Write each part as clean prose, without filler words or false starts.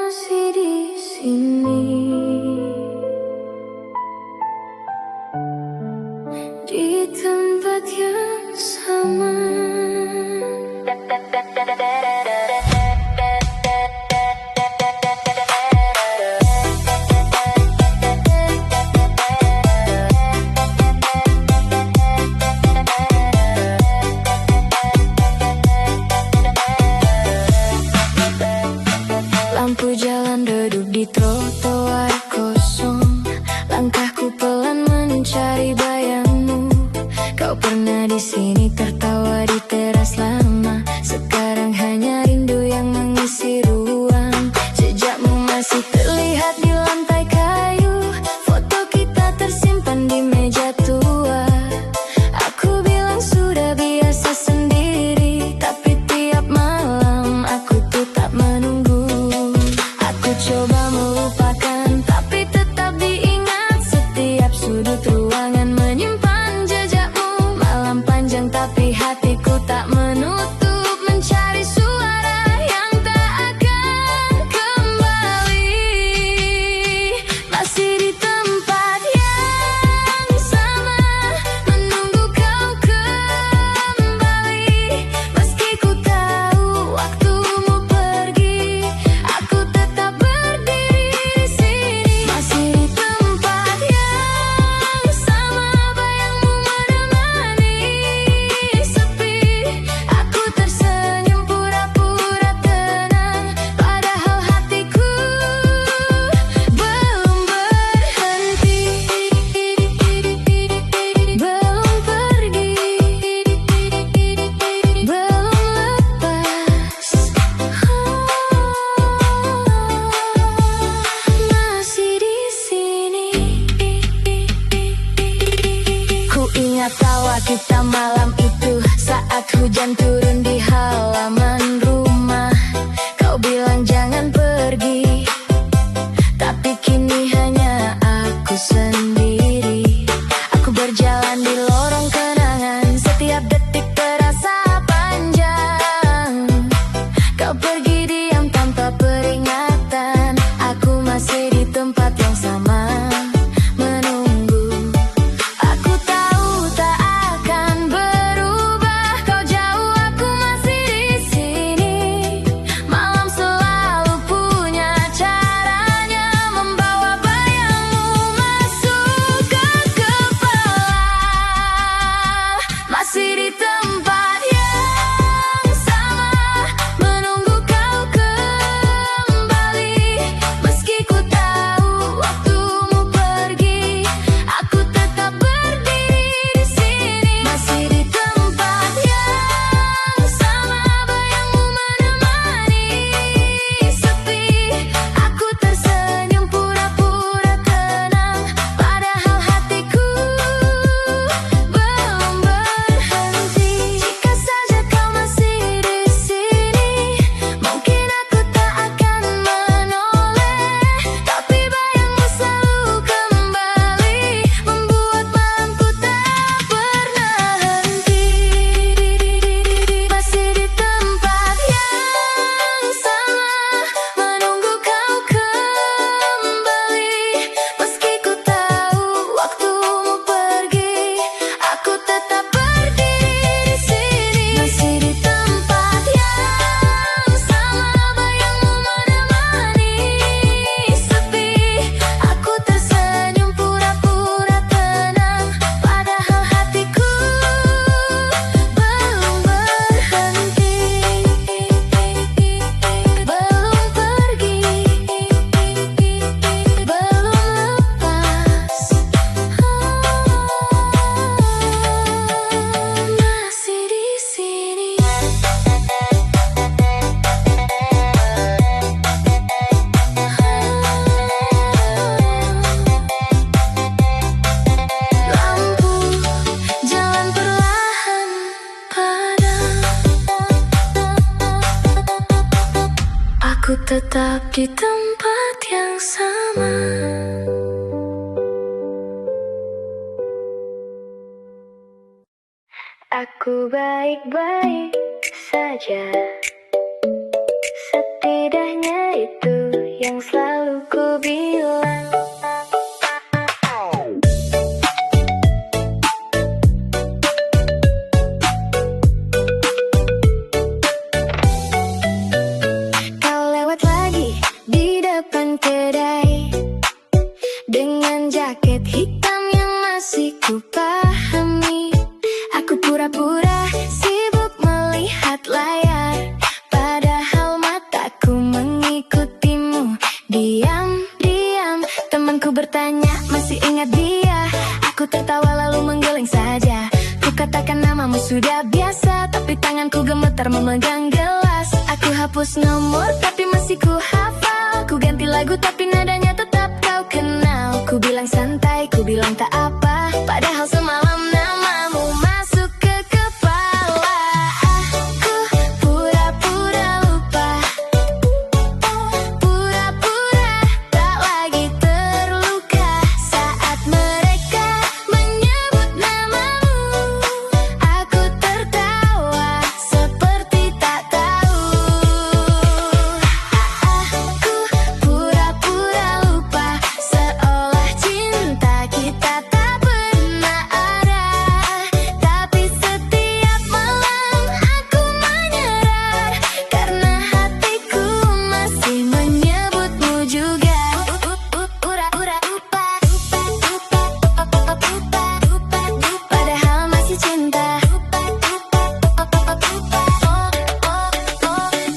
masih di sini, di tempat yang sama. Lampu jalan redup di trotoar kosong. Langkahku pelan mencari bayangmu. Kau pernah di sini tertawa di teras lama. Sekarang hanya rindu yang mengisi ruang. Jejakmu masih terlihat di lantai kayu. Foto kita tersimpan di meja tua. Aku bilang sudah biasa sendiri, tapi tiap malam aku tetap menunggu. Coba melupakan, tapi tetap diingat. Setiap sudut ruangan menyimpan jejakmu. Malam panjang tapi hatiku tak menutup, mencari suara yang tak akan kembali. Masih di tempat yang sama, menunggu kau kembali. Meski ku tahu waktumu pergi, aku tetap tawa kita malam itu saat hujan turun di halaman rumah. Kau bilang jangan pergi, tapi kini hanya aku sendiri. Aku berjalan di lorong kenangan, setiap detik terasa panjang. Kau pergi diam tanpa peringatan, aku masih di tempat yang sama. Aku tetap di tempat yang sama. Aku baik-baik saja, setidaknya itu mengikutimu. Diam-diam temanku bertanya, masih ingat dia? Aku tertawa lalu menggeleng saja. Ku katakan namamu sudah biasa, tapi tanganku gemetar memegang gelas. Aku hapus nomor tapi masih ku hafal. Ku ganti lagu tapi nadanya tetap kau kenal. Ku bilang santai, ku bilang tak apa, padahal semalam namamu masuk ke kepala. Aku pura-pura lupa, pura-pura tak lagi terluka saat mereka menyebut namamu. Aku tertawa seperti tak tahu. Aku pura-pura lupa, seolah cinta kita tak pernah ada. Tapi setiap malam aku menyerah, karena hatiku masih menyebutmu juga. Pura-pura lupa, padahal masih cinta.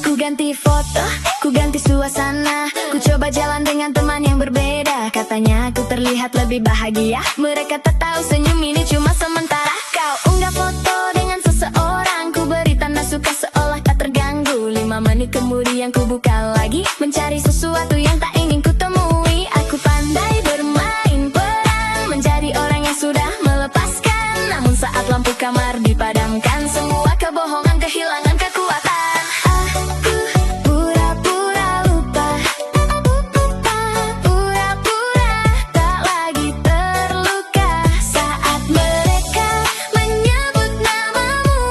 Ku ganti foto, ku ganti suasana. Ku coba jalan dengan teman yang berbeda. Katanya aku terlihat lebih bahagia. Mereka tak tahu senyum ini cuma sementara. Kau unggah foto dengan seseorang, ku beri tanda suka seolah tak terganggu. 5 menit kemudian ku buka lagi, mencari sesuatu yang tak ingin ku temui. Aku pandai bermain peran, menjadi orang yang sudah melepaskan. Namun saat lampu kamar dipadamkan, semua kebohongan kehilangan kekuatan. Aku pura-pura lupa, pura-pura tak lagi terluka saat mereka menyebut namamu.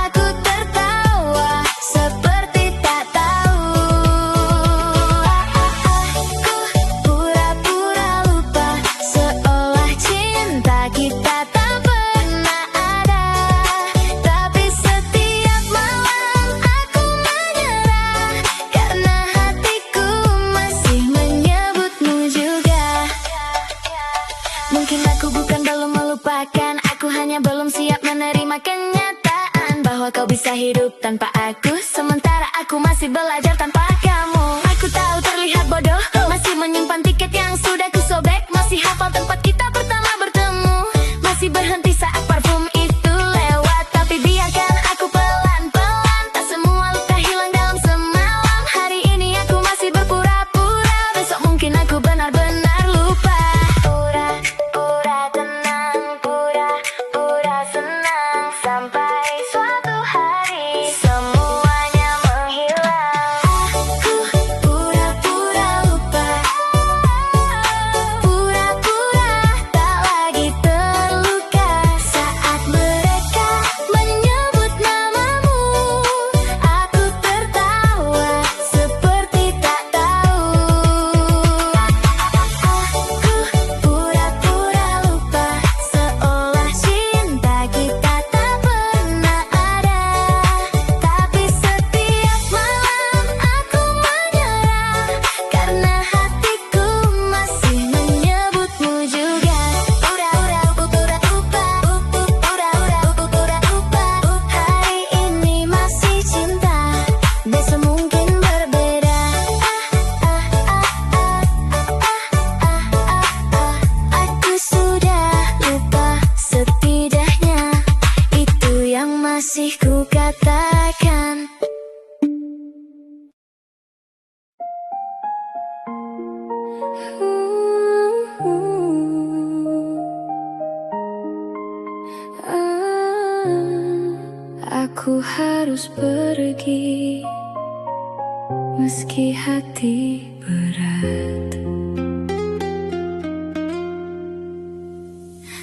Aku tertawa seperti tak tahu. Aku pura-pura lupa, seolah cinta kita tak pernah ada. Tapi setiap malam aku menyerah, karena hatiku masih menyebutmu juga. Mungkin aku bukan belum melupakan, aku hanya belum siap menerima kenyataan bahwa kau bisa hidup tanpa aku, sementara aku masih belajar tanpa kamu. Aku tahu terlihat bodoh, masih menyimpan tiket yang sudah kusobek, masih hafal tempat kita pertama bertemu, masih berhenti saat parfum itu lewat. Tapi biarkan aku pelan-pelan, tak semua luka hilang dalam semalam. Hari ini aku masih berpura-pura, besok mungkin aku benar-benar lupa. Pura-pura tenang, pura-pura senang, sampai suatu hari semuanya menghilang. Aku pura-pura lupa, pura-pura tak lagi terluka saat mereka menyebut namamu. Aku tertawa seperti tak tahu. Aku pura-pura lupa, seolah cinta kita tak pernah ada. Tapi setiap malam aku menyerah, karena hatiku masih menyebutmu juga. Pura-pura lupa, pura-pura lupa. Hari ini masih cinta, besok mungkin berbeda. Aku sudah lupa, setidaknya itu yang masih ku katakan. Aku harus pergi, meski hati berat.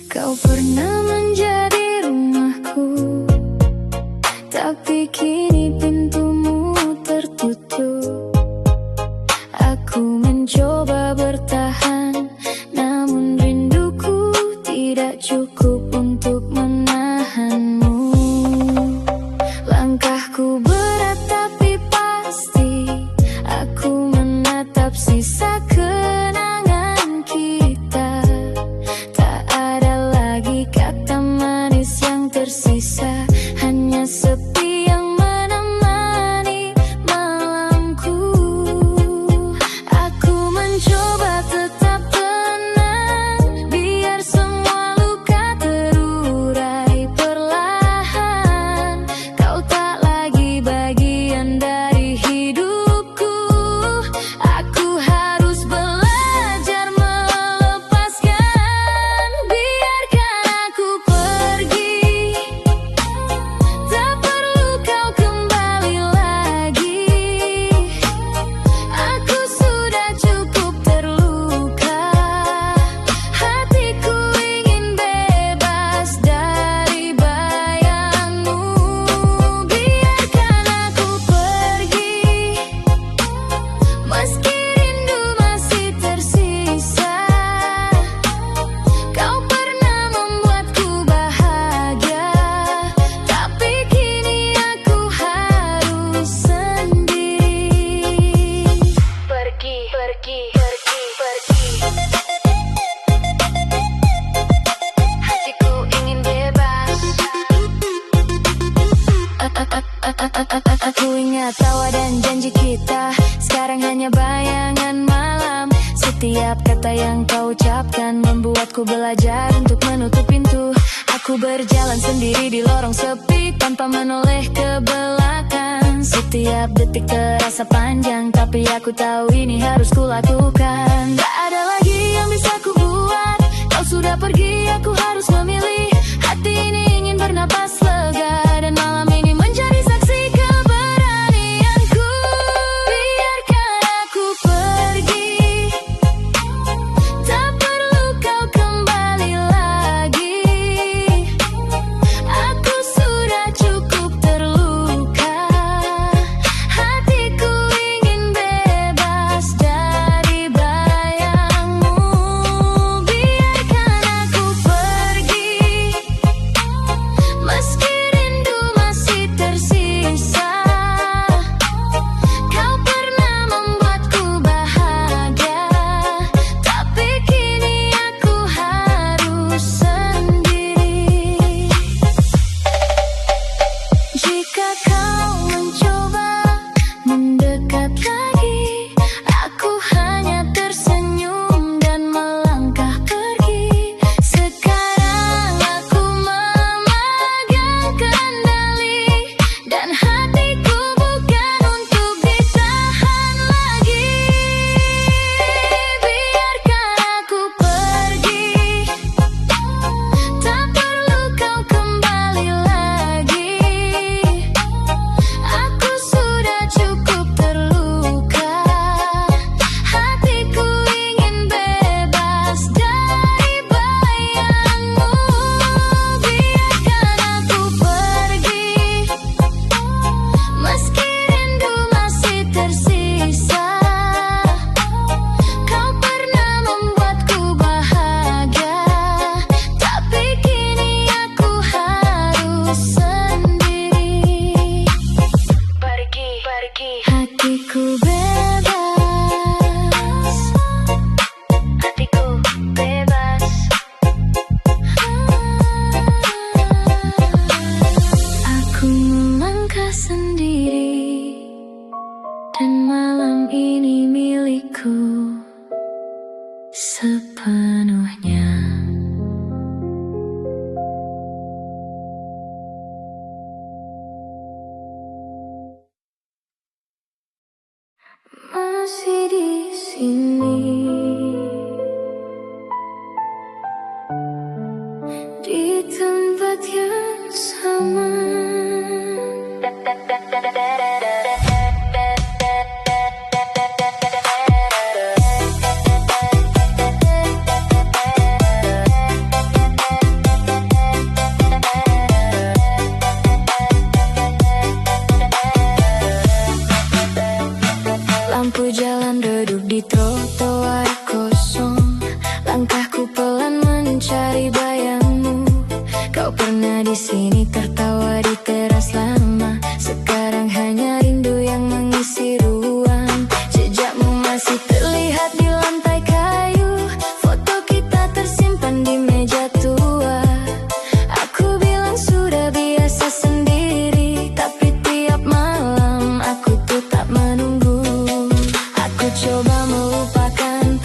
Kau pernah menjadi rumahku, tapi kini pintumu tertutup. Aku mencoba bertahan, namun rinduku tidak cukup untuk menahanmu. Langkahku berat tapi pasti, aku menatap sisa kenangan kita. Tak ada lagi kata manis yang tersisa, hanya sepi yang menemani malamku. sekarang hanya bayangan malam. Setiap kata yang kau ucapkan membuatku belajar untuk menutup pintu. Aku berjalan sendiri di lorong sepi tanpa menoleh ke belakang. Setiap detik terasa panjang, tapi aku tahu ini harus kulakukan. Tak ada lagi yang bisa ku buat, kau sudah pergi, aku harus memilih. Hati ini ingin bernapas lega, dan malam ini menjadi saksi keberanianku. Biarkan aku pergi, tak perlu kau kembali lagi. Aku sudah cukup terluka, hatiku ingin bebas dari bayangmu. Biarkan aku pergi, meski rindu masih tersisa. Kau pernah membuatku bahagia, tapi kini aku harus sendiri. Jika kau mencoba mendekat lagi, aku hanya tersenyum dan melangkah pergi. Sekarang aku memegang kendali, dan hatiku bukan untuk ditahan lagi. Biarkan aku pergi, tak perlu kau kembali lagi. Aku sudah cukup terluka, hatiku ingin bebas dari bayangmu. Biarkan aku pergi, meski rindu masih tersisa. Kau pernah membuatku bahagia, tapi kini aku harus sendiri. Pergi, hatiku bebas, hatiku bebas. Aku melangkah sendiri, dan malam ini milikku sepenuhnya. Masih di sini, di tempat yang sama. Lampu jalan redup di trotoar kosong. Langkahku pelan mencari bayangmu. Kau pernah di sini tertawa di teras lama. Sekarang hanya rindu yang mengisi ruang. Jejakmu masih terlihat di lantai kayu. Foto kita tersimpan di meja tua. Aku bilang sudah biasa sendiri, tapi tiap malam aku tetap menunggu. Aku coba melupakan,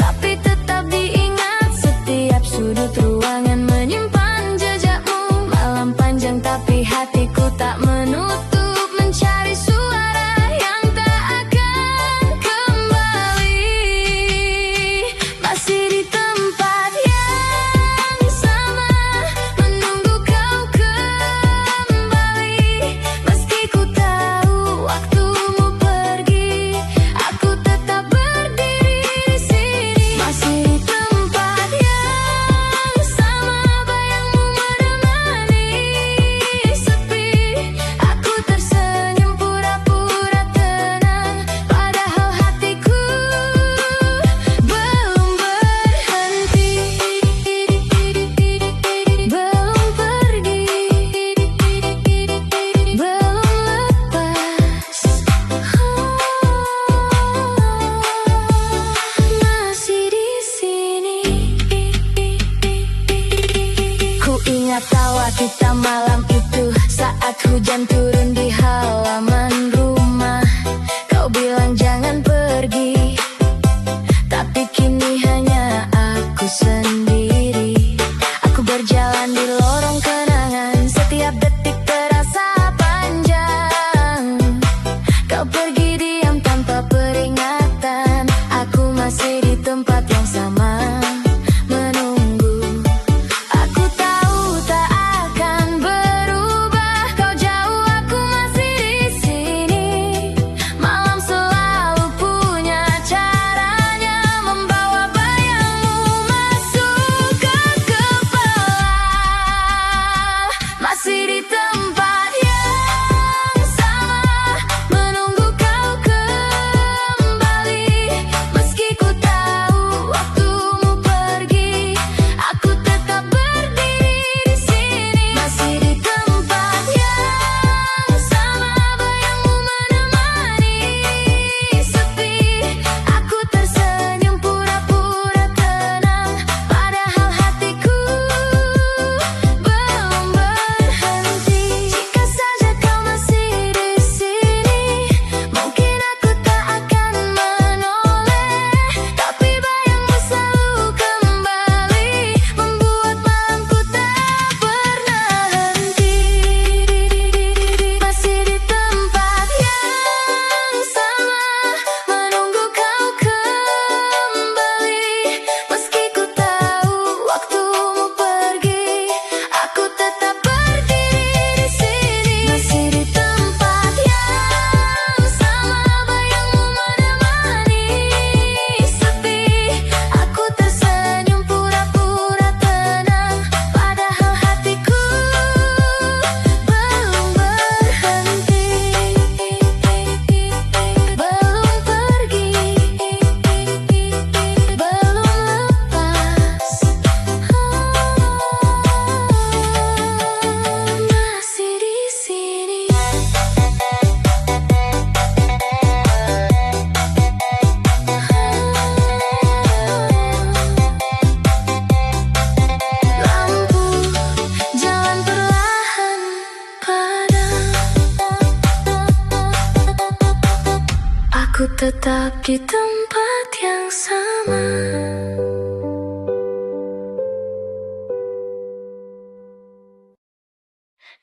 Aku tetap di tempat yang sama.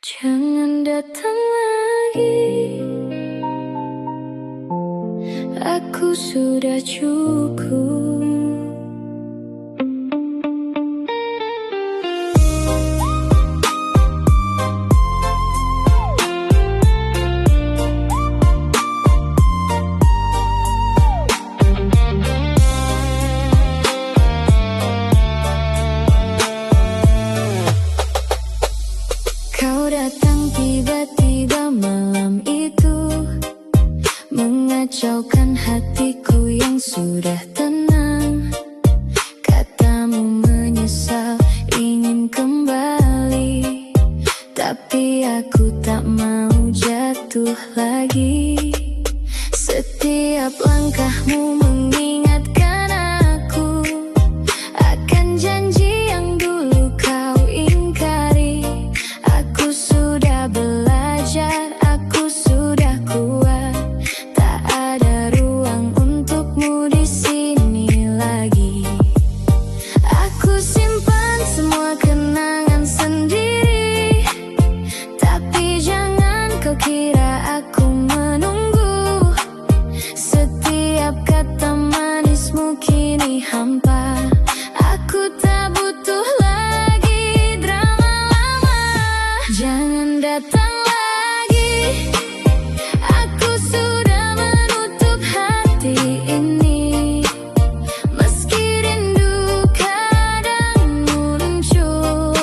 Jangan datang lagi. Aku sudah cukup. Kau datang tiba-tiba malam itu, mengacaukan hatiku yang sudah tenang. Katamu menyesal, ingin kembali, tapi aku tak mau jatuh lagi. Setiap langkahmu mengingatkan aku akan janji yang dulu kau ingkari. Aku sudah belajar, aku sudah kuat, tak ada ruang untukmu di sini lagi. Aku simpan semua kenangan sendiri, tapi jangan kau kira aku menunggu. Setiap kata manismu kini hampa. Aku tak butuh lagi drama lama. Jangan datang lagi. Aku sudah menutup hati ini. Meski rindu kadang muncul,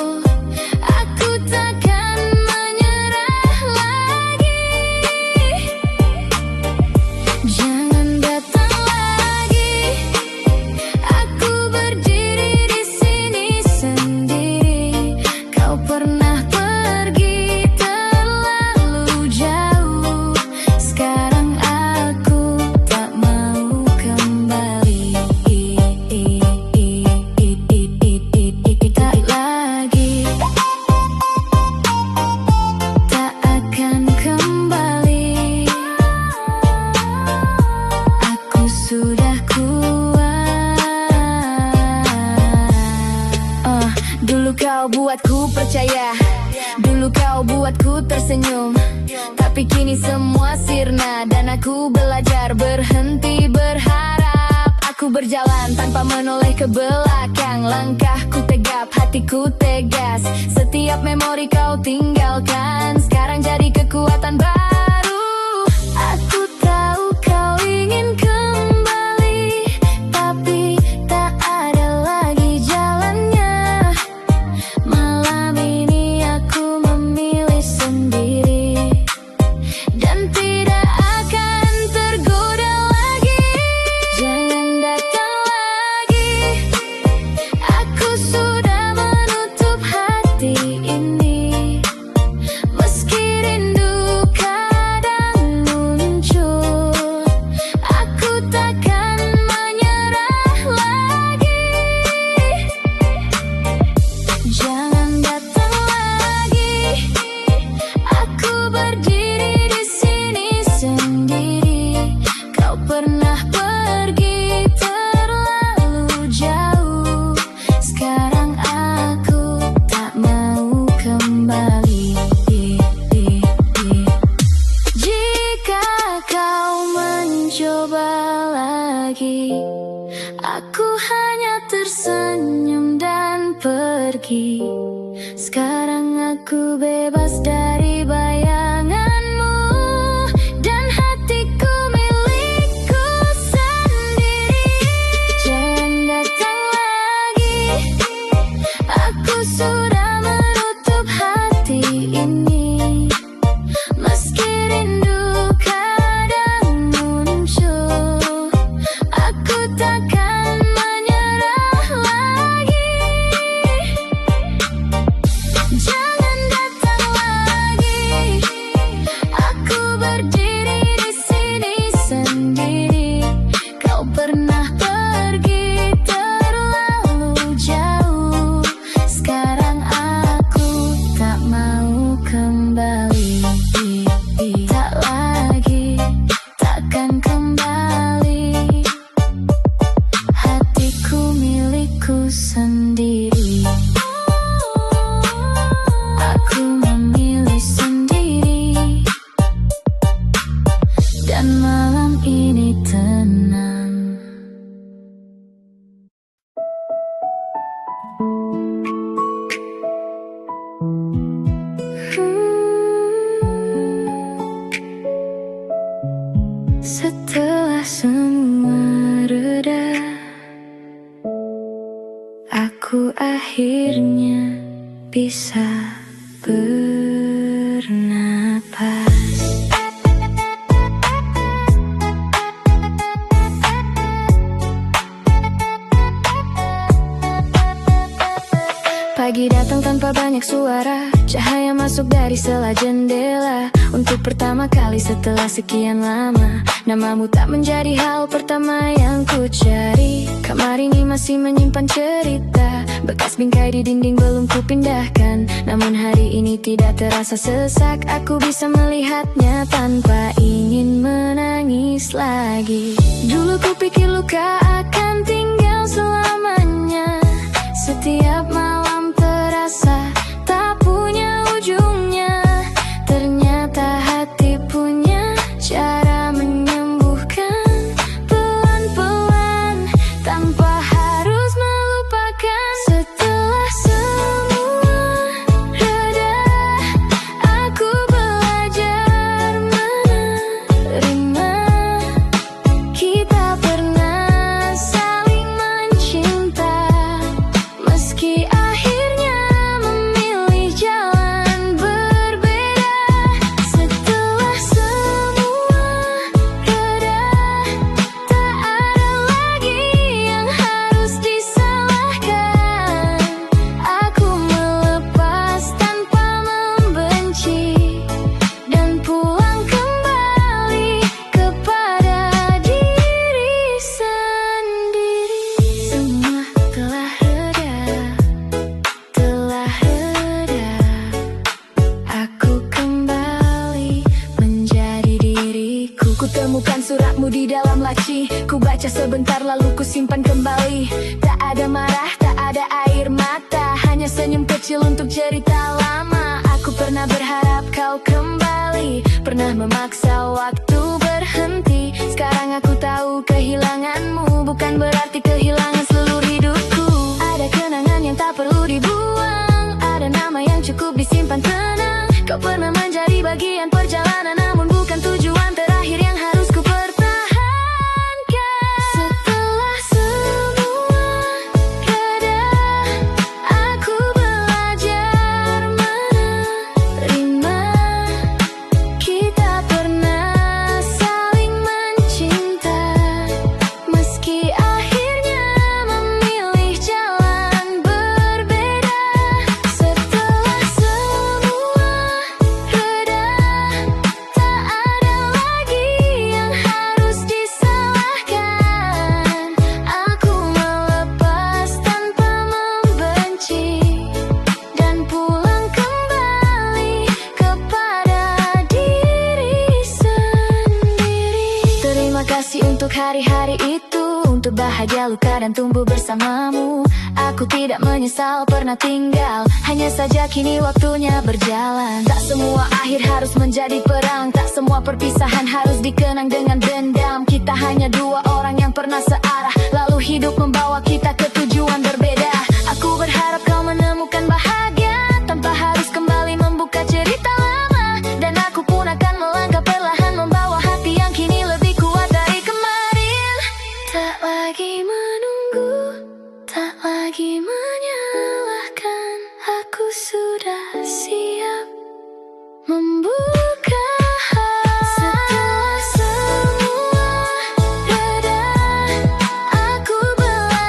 aku takkan menyerah lagi. Jangan datang lagi. Aku berdiri di sini sendiri. Kau pernah pergi terlalu jauh. Sekarang aku tak mau kembali. Tak lagi. Tak akan kembali. Aku sudah kuat. Dulu kau buatku percaya, dulu kau buatku tersenyum, tapi kini semua sirna dan aku belajar berhenti berharap. Aku berjalan tanpa menoleh ke belakang, langkahku tegap, hatiku tegas. Setiap memori kau tinggalkan, sekarang jadi kekuatan baru. Aku tahu kau ingin kembali, tapi tak ada lagi jalannya. Malam ini aku memilih sendiri dan tidak akan tergoda lagi. Jangan datang lagi. Aku sudah menutup hati ini. Meski rindu kadang muncul, aku takkan menyerah lagi. Jangan datang lagi. Aku berdiri di sini sendiri. Kau pernah pergi terlalu jauh. Sekarang aku tak mau kembali. Jika kau mencoba lagi, aku hanya tersenyum dan pergi. Sekarang aku bebas dari bayanganmu, dan hatiku milikku sendiri. Jangan datang lagi. Aku sudah menutup hati ini. Meski rindu kadang muncul, aku takkan menyerah lagi. Jangan datang lagi. Aku akhirnya bisa bernapas. Pagi datang tanpa banyak suara, cahaya masuk dari sela jendela. Untuk pertama kali setelah sekian lama, namamu tak menjadi hal pertama yang ku cari. Kamar ini masih menyimpan cerita, bekas bingkai di dinding belum ku pindahkan. Namun hari ini tidak terasa sesak, aku bisa melihatnya tanpa ingin menangis lagi. Dulu ku pikir luka akan tinggal selamanya, setiap malam terasa tak punya ujungnya. Ternyata hati punya cara menyembuhkan pelan-pelan, tanpa harus melupakan. Setelah semua reda, aku belajar menerima. Kita pernah saling mencinta, meski akhirnya memilih jalan berbeda. Setelah semua reda, tak ada lagi yang harus disalahkan. Aku melepas tanpa membenci, dan pulang kembali kepada diri sendiri. Semua telah reda, aku kembali menjadi diriku. Ku temukan suratmu di dalam laci, ku baca sebentar lalu ku simpan kembali. Tak ada marah, tak ada air mata, hanya senyum kecil untuk cerita lama. Aku pernah berharap kau kembali, pernah memaksa waktu berhenti. Sekarang aku tahu kehilanganmu bukan berarti kehilangan seluruh hidupku. Ada kenangan yang tak perlu dibuang, ada nama yang cukup disimpan tenang. Kau pernah menjadi bagian perjalanan, namun bukan tujuan terakhir yang harus ku pertahankan. Setelah semua reda, aku belajar menerima. Kita pernah saling mencinta, meski akhirnya memilih jalan berbeda. Setelah semua reda, tak ada lagi yang harus disalahkan. Aku melepas tanpa membenci, dan pulang kembali kepada diri sendiri. Terima kasih untuk hari-hari itu, untuk bahagia, luka, dan tumbuh bersamamu. Aku tidak menyesal pernah tinggal, hanya saja kini waktunya berjalan. Tak semua akhir harus menjadi perang, tak semua perpisahan harus dikenang dengan dendam. Kita hanya dua orang yang pernah searah, lalu hidup membawa kita ke tujuan berbeda. Aku berharap kau menemukan bahagia tanpa harus kembali membuka cerita lama. Dan aku pun akan melangkah perlahan, membawa hati yang kini lebih kuat dari kemarin. Tak lagi menunggu, tak lagi menyalahkan. Aku sudah siap membuka. Setelah semua reda, aku belajar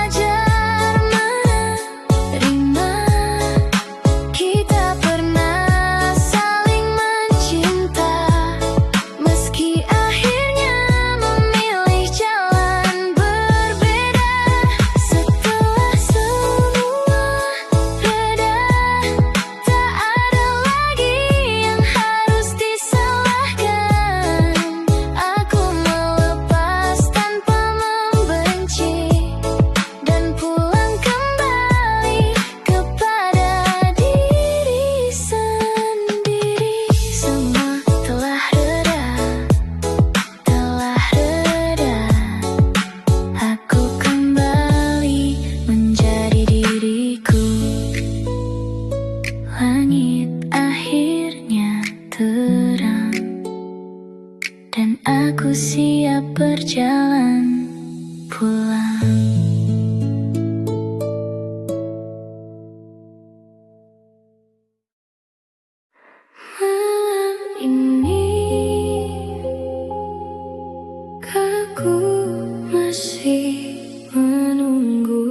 masih menunggu.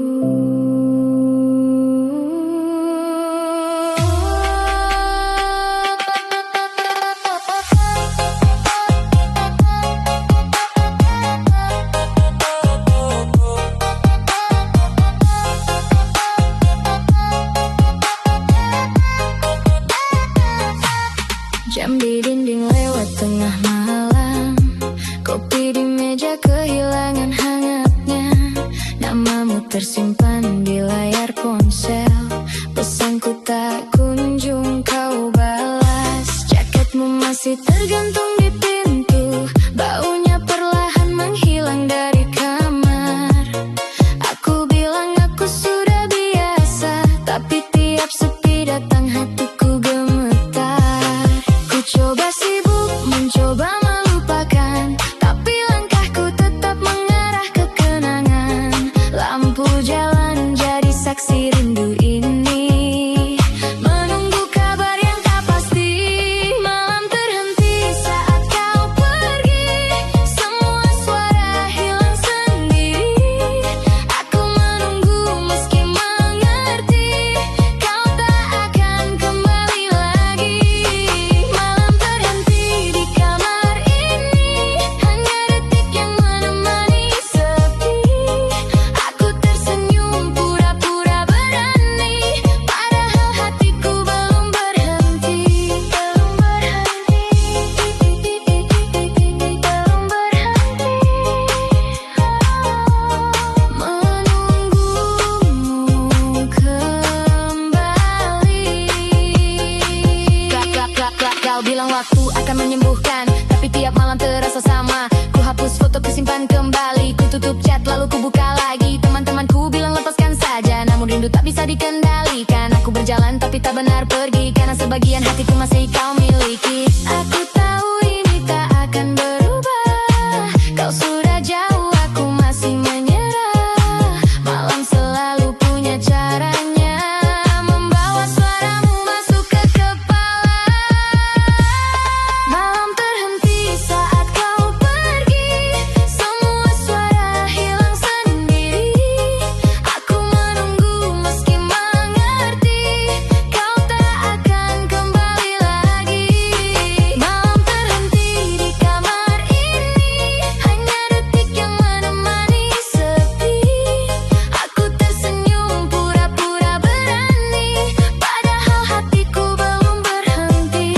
Jam di dinding lewat tengah malam, kopi di meja kehilangan hangatnya. Namamu tersimpan di layar ponsel, pesanku tak kunjung kau balas. Jaketmu masih tergantung di pintu, baunya perlahan menghilang dari kamar. Aku bilang aku sudah biasa, tapi tiap sepi datang hatiku gemetar. Ku coba sibuk mencoba melupakan, tapi langkahku tetap mengarah ke kenangan. Lampu jalan jadi saksi rindu ini, menunggu kabar yang tak pasti. Malam terhenti saat kau pergi, semua suara hilang sendiri. Aku menunggu meski mengerti kau tak akan kembali lagi. Malam terhenti di kamar ini, hanya detik yang menemani sepi. Aku tersenyum pura-pura berani, padahal hatiku belum berhenti. Belum berhenti, belum berhenti. Menunggumu kembali. Kau bilang waktu akan menyembuhkan, tapi tiap malam terasa sama. Ku hapus foto, ku simpan kembali, ku tutup chat lalu ku buka lagi. Teman-temanku bilang lepaskan saja, namun rindu tak bisa dikendalikan. Aku berjalan tapi tak benar pergi, karena sebagian hatiku masih kau miliki. Aku tahu ini tak akan berubah, kau sudah jauh, aku masih menyerah. Malam selalu punya caranya, membawa suaramu masuk ke kepala. Malam terhenti saat kau pergi, semua suara hilang sendiri. Aku menunggu meski mengerti kau tak akan kembali lagi. Malam terhenti di kamar ini, hanya detik yang menemani sepi. Aku tersenyum pura-pura berani, padahal hatiku belum berhenti.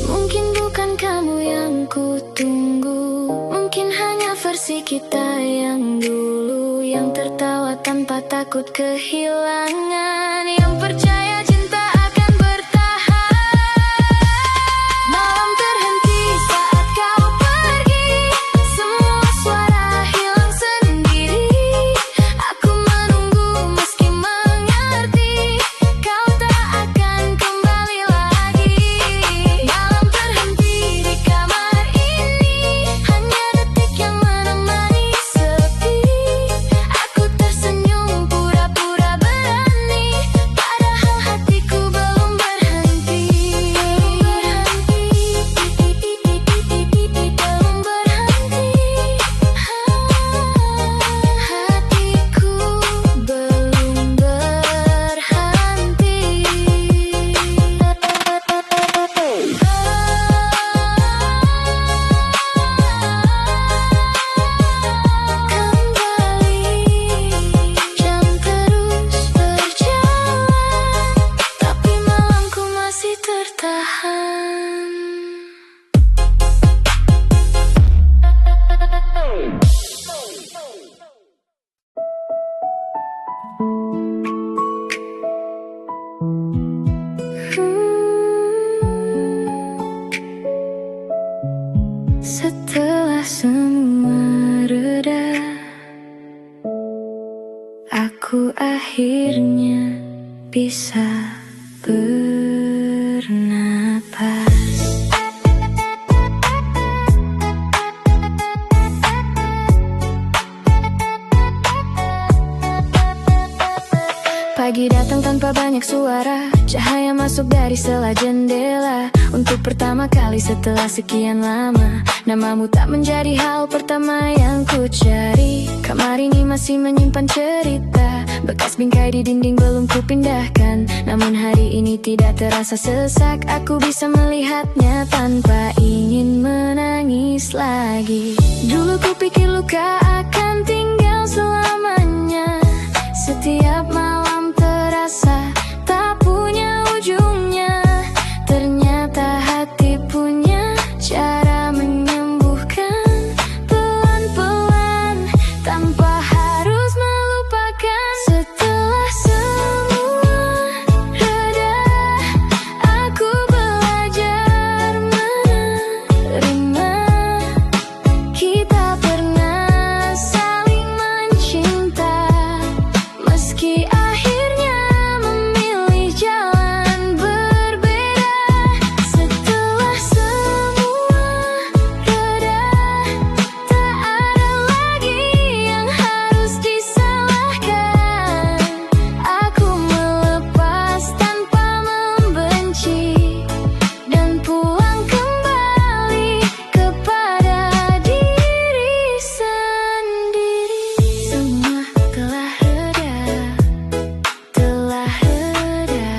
Mungkin bukan kamu yang kutunggu, mungkin hanya versi kita yang dulu, yang tertawa tanpa takut kehilangan, yang percaya cinta akan bertahan. Malam terhenti saat kau pergi, semua suara hilang sendiri. Aku menunggu meski mengerti kau tak akan kembali lagi. Malam terhenti di kamar ini, hanya detik yang menemani sepi. Aku tersenyum pura-pura berani, padahal hatiku belum berhenti. Belum berhenti, hatiku belum berhenti. Jam terus berjalan, tapi malamku masih tertahan. Setelah semua reda, aku akhirnya bisa bernapas. Pagi datang tanpa banyak suara, cahaya masuk dari sela jendela. Untuk pertama kali setelah sekian lama, namamu tak menjadi hal pertama yang ku cari. Kamar ini masih menyimpan cerita, bekas bingkai di dinding belum ku pindahkan. Namun hari ini tidak terasa sesak, aku bisa melihatnya tanpa ingin menangis lagi. Dulu ku pikir luka akan tinggal selamanya, setiap malam terasa tak punya ujungnya. Ternyata hati punya cara menyembuhkan pelan-pelan, tanpa harus melupakan. Setelah semua reda, aku belajar menerima. Kita pernah saling mencinta, meski akhirnya memilih jalan berbeda. Setelah semua reda, tak ada lagi yang harus disalahkan. Aku melepas tanpa membenci, dan pulang kembali kepada diri sendiri. Semua telah reda, telah reda.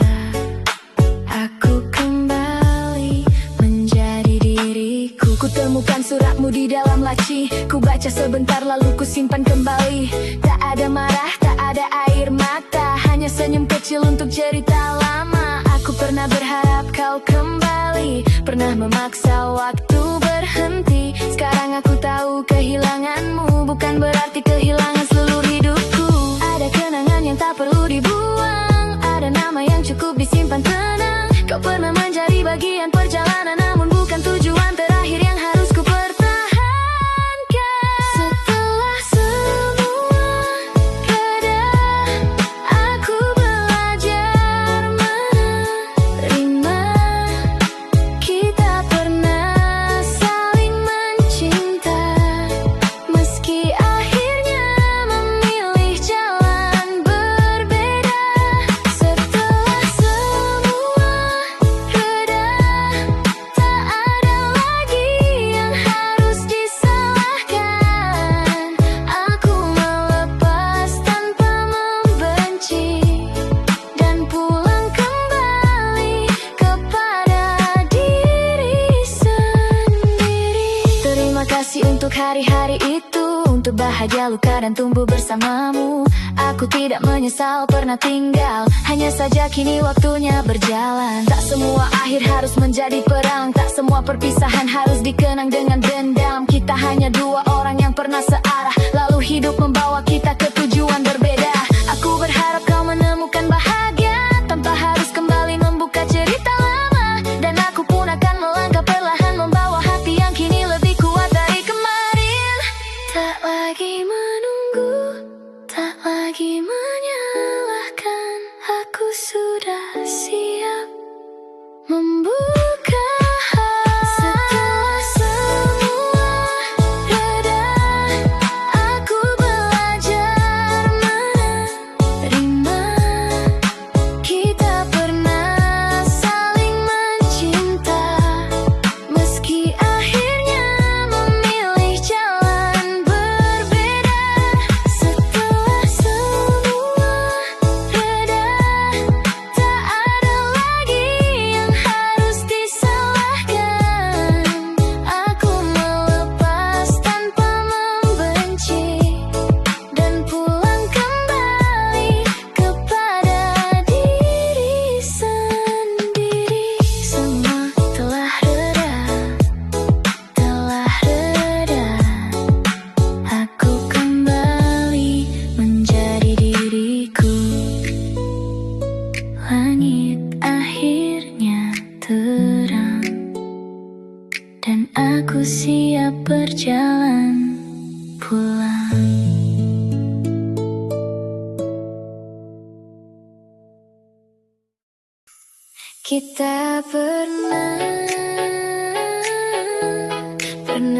Aku kembali menjadi diriku. Ku temukan suratmu di dalam laci, ku baca sebentar lalu ku simpan kembali. Tak ada marah, tak ada air mata, hanya senyum kecil untuk cerita lama. Aku pernah berharap kau kembali, pernah memaksa waktu berhenti. Sekarang aku tahu kehilanganmu bukan berarti kehilangan seluruh hidupku. Ada kenangan yang tak perlu dibuang, ada nama yang cukup disimpan tenang. Kau pernah menjadi bagian perjalanan, namun bukan tujuan terakhir yang harus ku pertahankan. Setelah semua reda, aku belajar menerima. Kita pernah saling mencinta, meski akhirnya memilih jalan berbeda. Setelah semua reda, tak ada lagi yang harus disalahkan. Aku melepas tanpa membenci, dan pulang kembali kepada diri sendiri. Terima kasih untuk hari-hari itu, untuk bahagia, luka, dan tumbuh bersamamu. Aku tidak menyesal pernah tinggal, hanya saja kini waktunya berjalan. Tak semua akhir harus menjadi perang, tak semua perpisahan harus dikenang dengan dendam. Kita hanya dua orang yang pernah searah, lalu hidup membawa kita ke tujuan berbeda. Aku berharap kau menemukan bahagia tanpa harus kembali membuka cerita lama. Dan aku pun akan melangkah perlahan, membawa hati yang kini lebih kuat dari kemarin. Tak lagi menunggu, tak lagi menyalahkan. Aku sudah siap membuka. Setelah semua reda, aku belajar menerima. Kita pernah saling mencinta, meski akhirnya memilih jalan berbeda. Setelah semua reda, tak ada lagi yang harus disalahkan. Aku melepas tanpa membenci, dan pulang kembali kepada diri sendiri. Semua telah reda, telah reda. Aku kembali menjadi diriku. Langit akhirnya terang, dan aku siap berjalan pulang. Kita pernah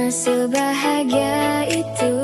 sebahagia itu.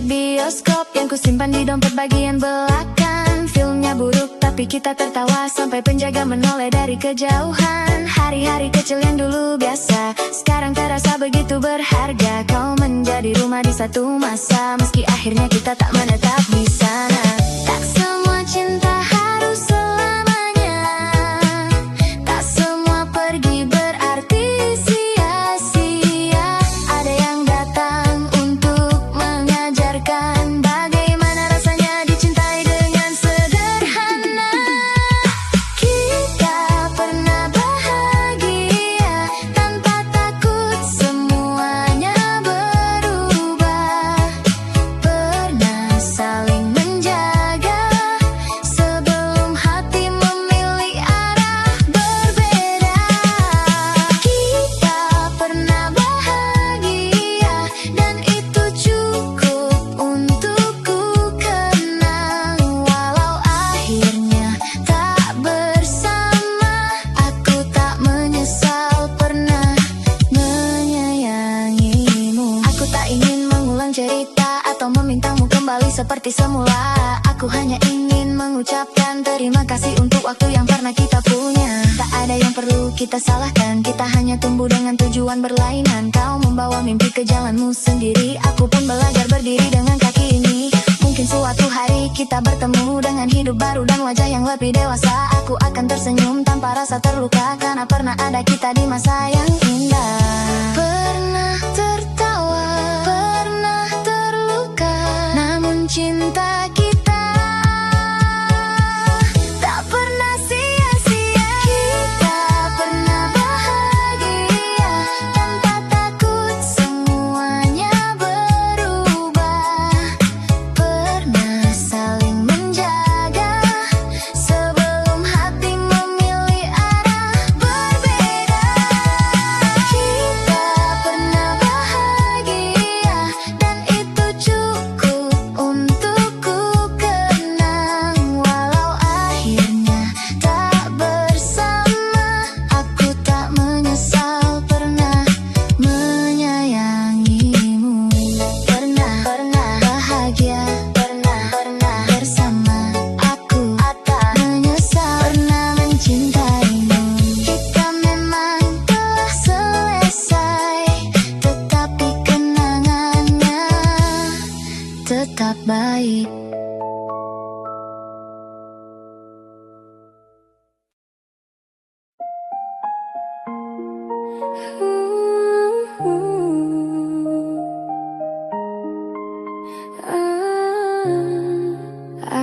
tiket bioskop yang kusimpan di dompet bagian belakang. Filmnya buruk tapi kita tertawa sampai penjaga menoleh dari kejauhan. Hari-hari kecil yang dulu biasa sekarang terasa begitu berharga. Kau menjadi rumah di satu masa, meski akhirnya kita tak menetap di sana. Tak semua cinta harus selamanya, tak semua pergi berarti sia-sia. Ada yang datang untuk mengajarkan bagaimana rasanya dicintai dengan sederhana. Kita pernah bahagia tanpa takut semuanya berubah. Pernah saling menjaga sebelum hati memilih arah berbeda. Kita pernah bahagia dan itu cukup untukku kenang. Walau akhirnya tak bersama, aku tak menyesal pernah menyayangimu. Aku tak ingin mengulang cerita atau memintamu kembali seperti semula. Aku hanya ingin mengucapkan terima kasih untuk waktu yang pernah kita punya. Tak ada yang perlu kita salahkan, kita hanya tumbuh dengan tujuan berlainan. Kau membawa mimpi ke jalanmu sendiri, aku pun belajar berdiri dengan kaki ini. Mungkin suatu hari kita bertemu dengan hidup baru dan wajah yang lebih dewasa. Aku akan tersenyum tanpa rasa terluka, karena pernah ada kita di masa yang indah. Pernah tertawa, pernah terluka, namun cinta kita tak pernah sia-sia. Kita pernah bahagia tanpa takut semuanya berubah. Pernah saling menjaga sebelum hati memilih arah berbeda. Kita pernah bahagia dan itu cukup untukku kenang. Walau akhirnya tak bersama, aku tak menyesal pernah menyayangimu. Pernah bahagia, pernah bersama, aku tak menyesal pernah mencintaimu. Kita memang telah selesai, tetapi kenangannya tetap baik.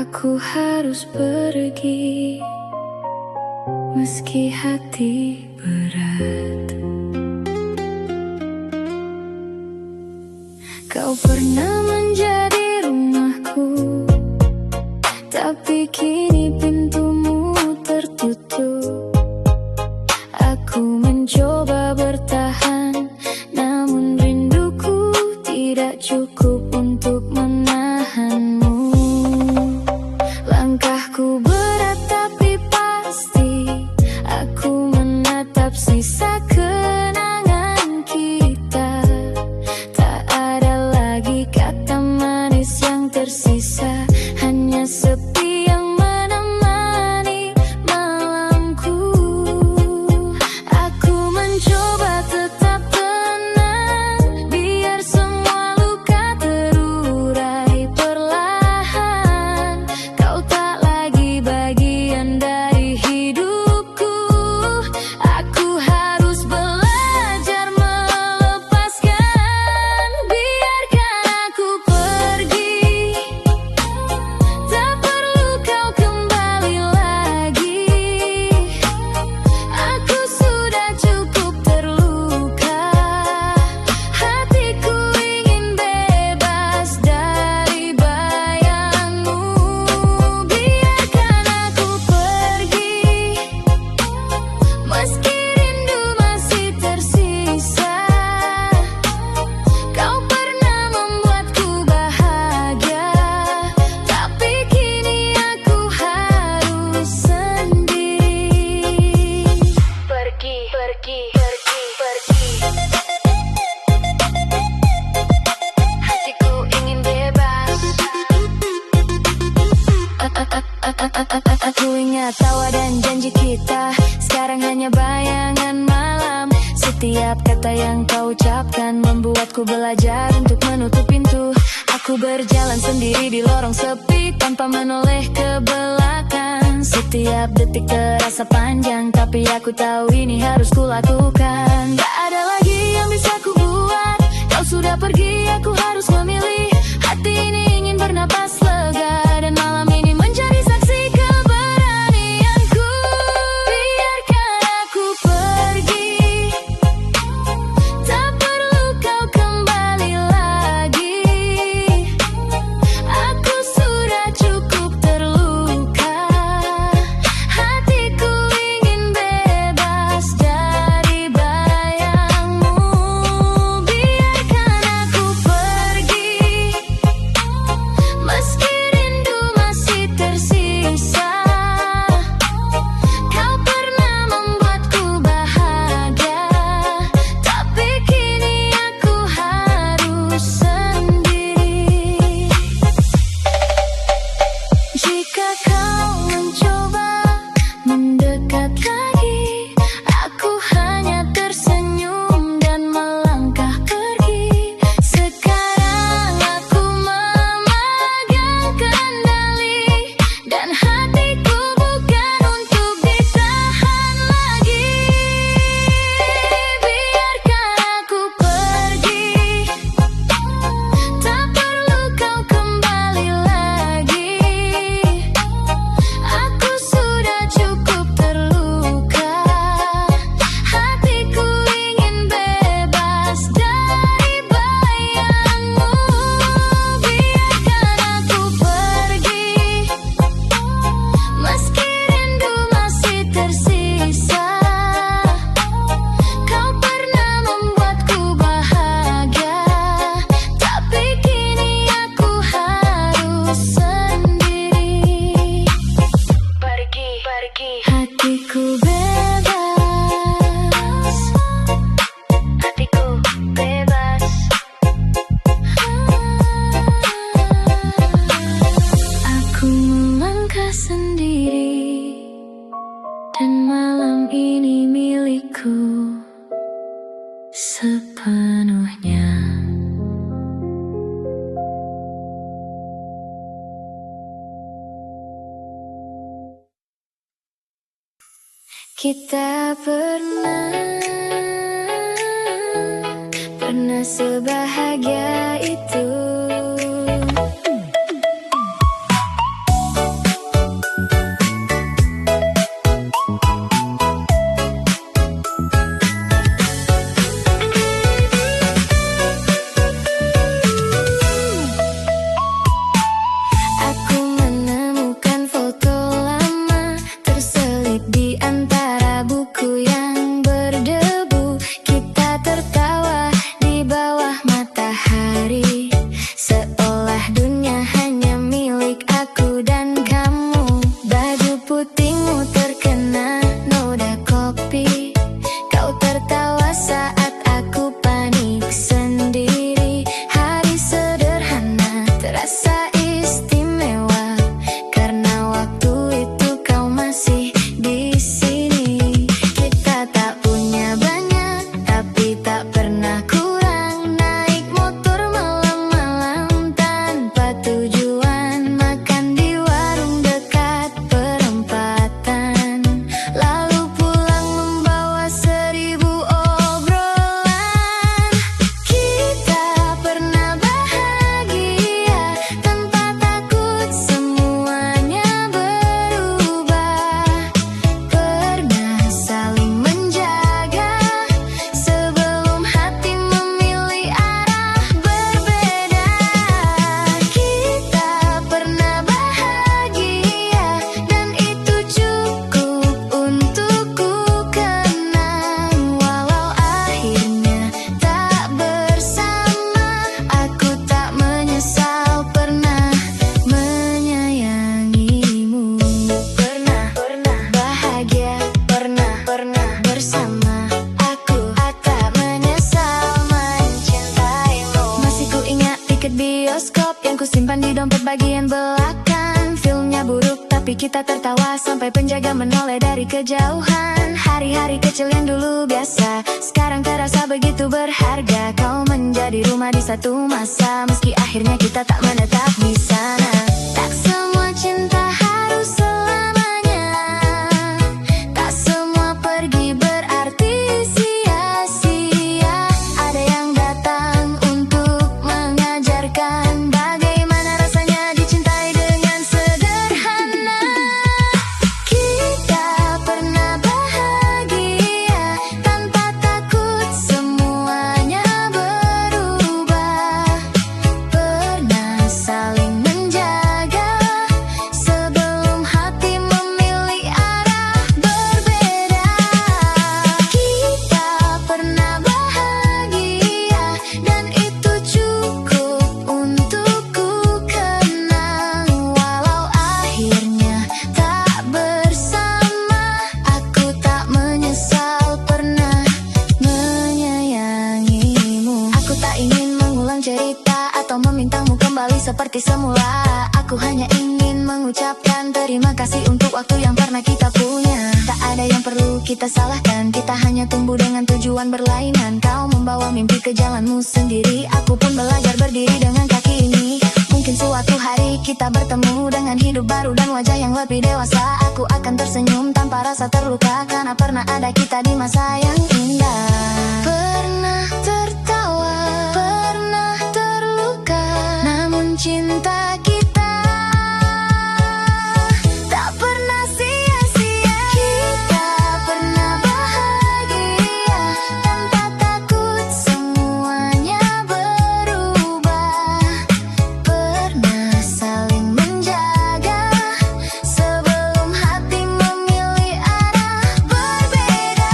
Aku harus pergi meski hati berat. Kau pernah menjadi rumahku, tapi kini pintumu tertutup. Aku mencoba bertahan, namun rinduku tidak cukup untuk menahanmu. Langkahku berat tapi pasti, aku menatap sisa kenangan kita. Tak ada lagi kata manis Aku ingat tawa dan janji kita, sekarang hanya bayangan malam. Setiap kata yang kau ucapkan membuatku belajar untuk menutup pintu. Aku berjalan sendiri di lorong sepi tanpa menoleh ke belakang. Setiap detik terasa panjang, tapi aku tahu ini harus kulakukan. Gak ada lagi yang bisa ku buat, kau sudah pergi, aku harus memilih. Hati ini ingin bernapas lega, dan malam ini menjadi saksi keberanianku. Biarkan aku pergi, tak perlu kau kembali lagi. Aku sudah cukup terluka, hatiku ingin bebas dari bayangmu. Biarkan aku pergi, meski rindu masih tersisa. Kau pernah membuatku bahagia, tapi kini aku harus sendiri. Jika kau mencoba mendekat lagi, aku hanya tersenyum dan melangkah pergi. Sekarang aku memegang kendali, dan hatiku bukan untuk ditahan lagi. Biarkan aku pergi, tak perlu kau kembali lagi. Aku sudah cukup terluka, hatiku ingin bebas dari bayangmu. Biarkan aku pergi, meski rindu masih tersisa. Kau pernah membuatku bahagia, tapi kini aku harus sendiri. Pergi, pergi, hatiku bebas, hatiku bebas. Aku melangkah sendiri, dan malam ini milikku sepenuhnya. Kita pernah sebahagia itu. Aku menemukan foto lama terselip di antara buku yang berdebu. Kita tertawa di bawah matahari, seolah dunia hanya milik aku dan kamu. Baju putihmu terkena noda kopi, kau tertawa saat aku panik sendiri. Hari sederhana terasa istimewa, karena waktu itu kau masih di sini. Kita tak punya banyak, tapi tak pernah kurang. Naik motor malam-malam tanpa tujuan, makan di warung dekat perempatan, lalu pulang membawa 1000 obrolan. Kita pernah bahagia tanpa takut semuanya berubah. Pernah saling menjaga sebelum hati memilih arah berbeda. Kita pernah bahagia, dan itu cukup untukku kenang. Walau akhirnya tak bersama, aku tak menyesal pernah menyayangimu. Pernah bahagia, pernah bersama, aku tak menyesal mencintaimu. Masih ku ingat tiket bioskop yang ku simpan di dompet bagian belakang. Filmnya buruk tapi kita tertawa sampai penjaga menoleh dari kejauhan. Hari-hari kecil yang dulu biasa sekarang terasa begitu berharga. Kau menjadi rumah di satu masa, meski akhirnya kita tak menetap di sana. Tak semua cinta harus selamanya, tak semua pergi berarti sia-sia. Ada yang datang untuk mengajarkan bagaimana rasanya dicintai dengan sederhana. Kita pernah bahagia tanpa takut semuanya berubah. Pernah saling menjaga sebelum hati memilih arah berbeda. Kita pernah bahagia dan itu cukup untukku kenang. Walau akhirnya tak bersama, aku tak menyesal pernah menyayangimu. Aku tak ingin mengulang cerita atau memintamu kembali seperti semula. Aku hanya ingin mengucapkan terima kasih untuk waktu yang pernah kita punya. Tak ada yang perlu kita salahkan, kita hanya tumbuh dengan tujuan berlainan. Kau membawa mimpi ke jalanmu sendiri, aku pun belajar berdiri dengan kaki ini. Mungkin suatu hari kita bertemu dengan hidup baru dan wajah yang lebih dewasa. Aku akan tersenyum tanpa rasa terluka, karena pernah ada kita di masa yang indah. Pernah tertawa, pernah terluka, namun cinta kita tak pernah sia-sia. Kita pernah bahagia tanpa takut semuanya berubah. Pernah saling menjaga sebelum hati memilih arah berbeda.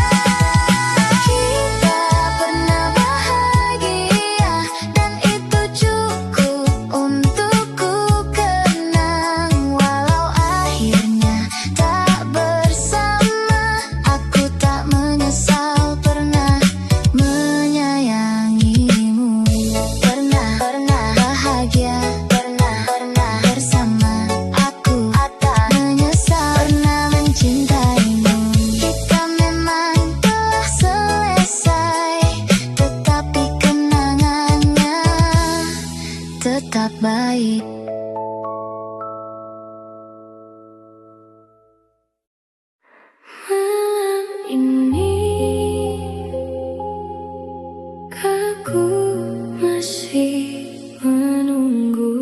Kita pernah bahagia dan itu cukup untukku kenang. Walau akhirnya tak bersama, aku tak menyesal pernah menyayangimu. Pernah bahagia, pernah bersama, aku tak menyesal pernah mencintaimu. Kita memang telah selesai, tetapi kenangannya tetap baik. Malam ini aku masih menunggu.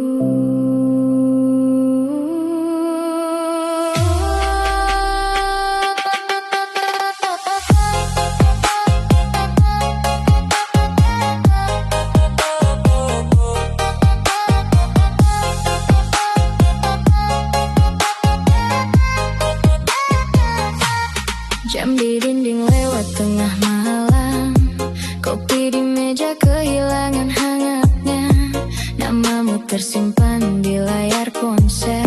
Jam di dinding lewat tengah malam, kopi di meja kehilangan hangatnya. Namamu tersimpan di layar ponsel,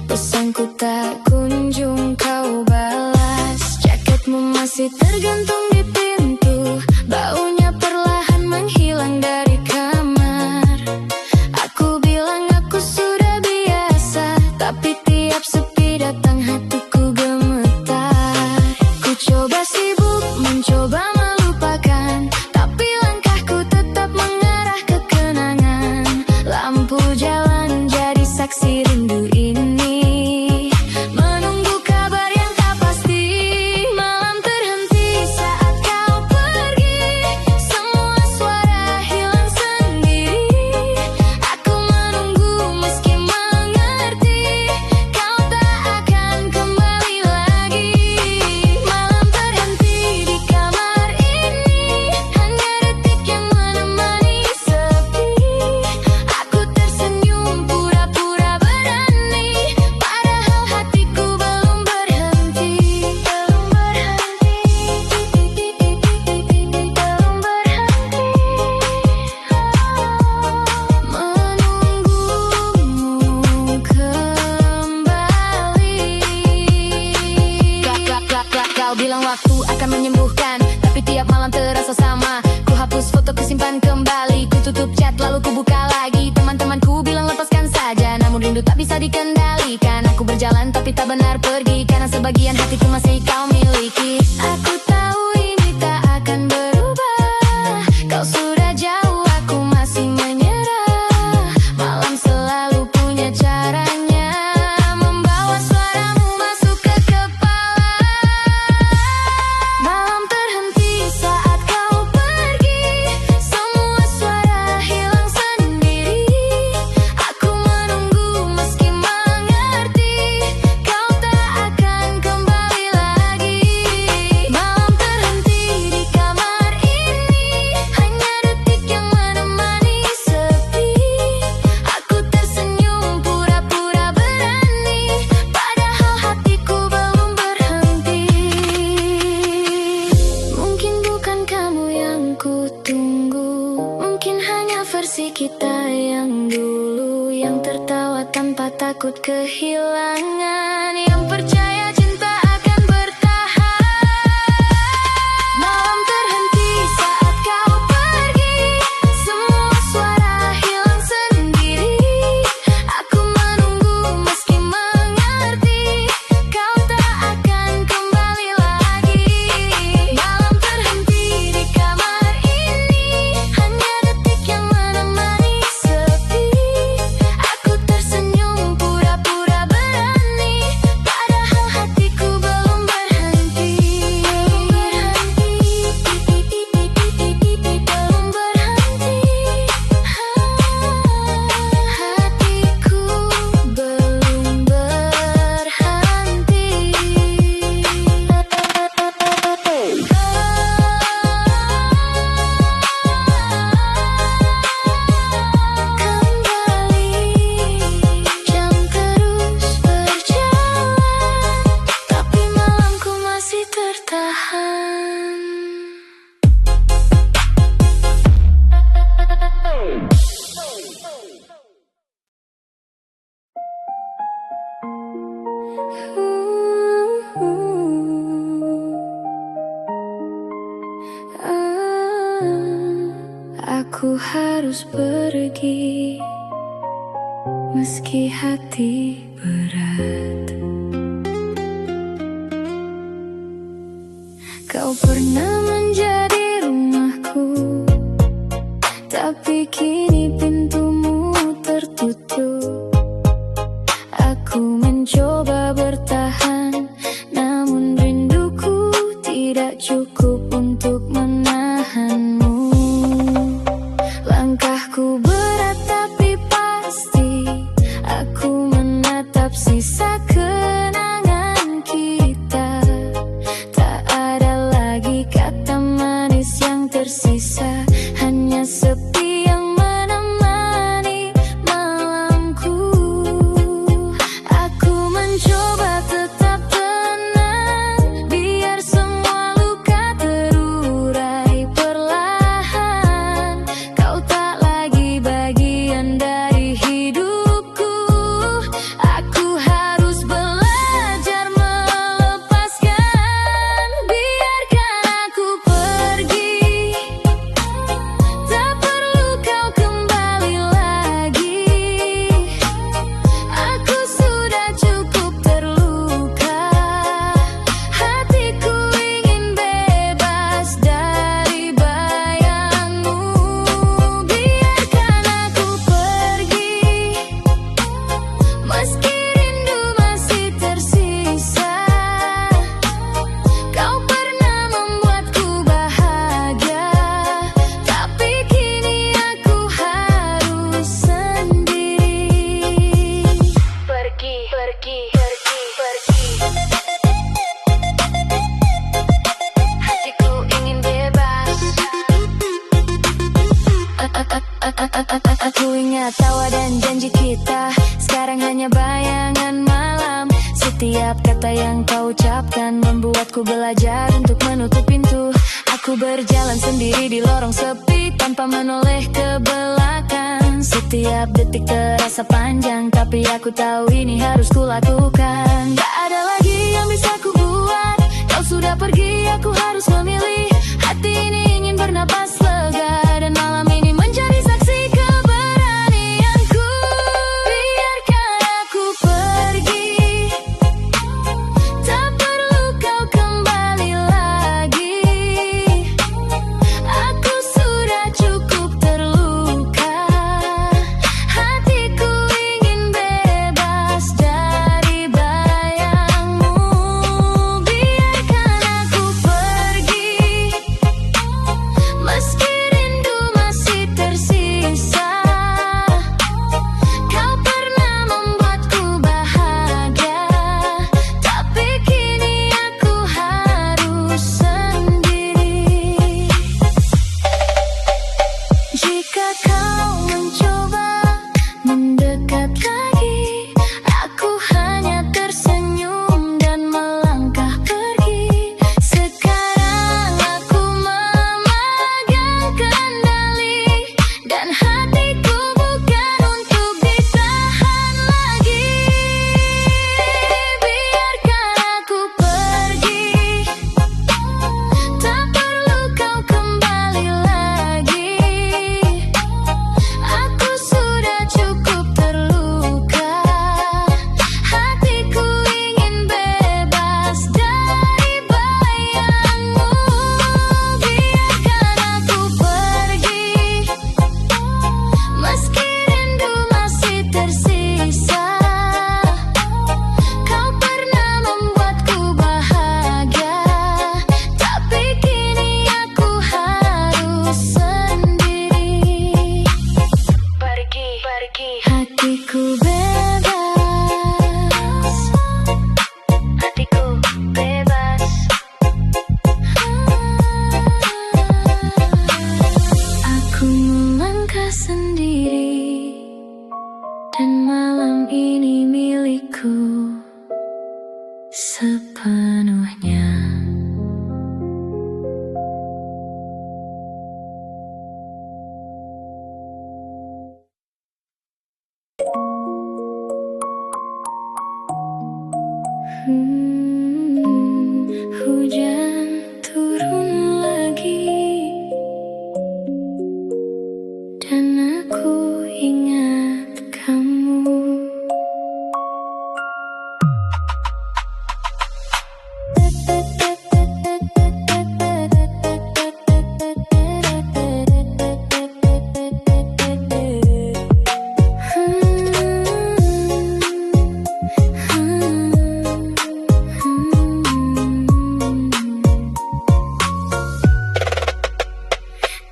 pesanku tak kunjung kau balas. Jaketmu masih tergantung di pintu, baunya perlahan menghilang dari kamar. Aku bilang aku sudah biasa, tapi tiap sepi datang hatiku gemetar. Ku coba sibuk mencoba melupakan, tapi langkahku tetap mengarah ke kenangan. Lampu jalan jadi saksi rindu ini, menunggu kabar yang tak pasti. Malam terhenti saat kau pergi, semua suara hilang sendiri. Aku menunggu meski mengerti kau tak akan kembali lagi. Malam terhenti di kamar ini, hanya detik yang menemani sepi. Aku tersenyum pura-pura berani, padahal hatiku belum berhenti. Belum berhenti, belum berhenti. Menunggumu kembali. Kau bilang waktu akan menyembuhkan, tapi tiap malam terasa sama. Ku hapus foto, ku simpan kembali, ku tutup chat lalu ku buka lagi. Teman-temanku bilang lepaskan saja, namun rindu tak bisa dikendalikan. Aku berjalan tapi tak benar pergi, karena sebagian hatiku masih kau miliki. Aku tahu ini tak akan berubah, kau sudah jauh, aku masih menyerah. Malam selalu punya caranya, membawa suaramu masuk ke kepala. Malam terhenti saat kau pergi, semua suara hilang sendiri. Aku menunggu meski mengerti kau tak akan kembali lagi. Malam terhenti di kamar ini, hanya detik yang menemani sepi. Aku tersenyum pura-pura berani, padahal hatiku belum berhenti. Mungkin bukan kamu yang kutunggu, mungkin hanya versi kita yang dulu, yang tertawa tanpa takut kehilangan, yang percaya cinta akan bertahan. Malam terhenti saat kau pergi, semua suara hilang sendiri. Aku menunggu meski mengerti kau tak akan kembali lagi. Malam terhenti di kamar ini, hanya detik yang menemani sepi. Aku tersenyum pura-pura berani, padahal hatiku belum berhenti. Belum berhenti. Hatiku belum berhenti. Jam terus berjalan, tapi malamku masih tertahan. Aku harus pergi, meski hati berat. Kau pernah menjadi rumahku, tapi kini pintumu tertutup. Aku mencoba bertahan, namun rinduku tidak cukup untuk menahanmu. Langkahku berat tapi pasti, aku menatap sisa kenangan kita. Tak ada lagi kata manis yang tersisa, hanya sepi yang menemani malamku. Aku mencoba tetap tenang, biar semua luka terurai perlahan. Kau tak lagi bagian dari hidupku, aku harus belajar melepaskan. Biarkan aku pergi, tak perlu kau kembali lagi. Aku sudah cukup terluka, hatiku ingin bebas dari bayangmu. Biarkan aku pergi, meski rindu masih tersisa. Kau pernah membuatku bahagia, tapi kini aku harus sendiri. Pergi, pergi, pergi, pergi. Hatiku ingin bebas. Aku ingat tawa dan janji kita, sekarang hanya bayangan malam. Setiap kata yang kau ucapkan membuatku belajar untuk menutup pintu. Aku berjalan sendiri di lorong sepi tanpa menoleh ke belakang. Setiap detik terasa panjang, tapi aku tahu ini harus kulakukan. Tak ada lagi yang bisa ku buat, kau sudah pergi, aku harus memilih. Hati ini ingin bernapas lega, dan malam ini menjadi saksi keberanianku. Biarkan aku pergi, malam ini milikku sepenuhnya. Hujan turun lagi dan aku ingat kamu.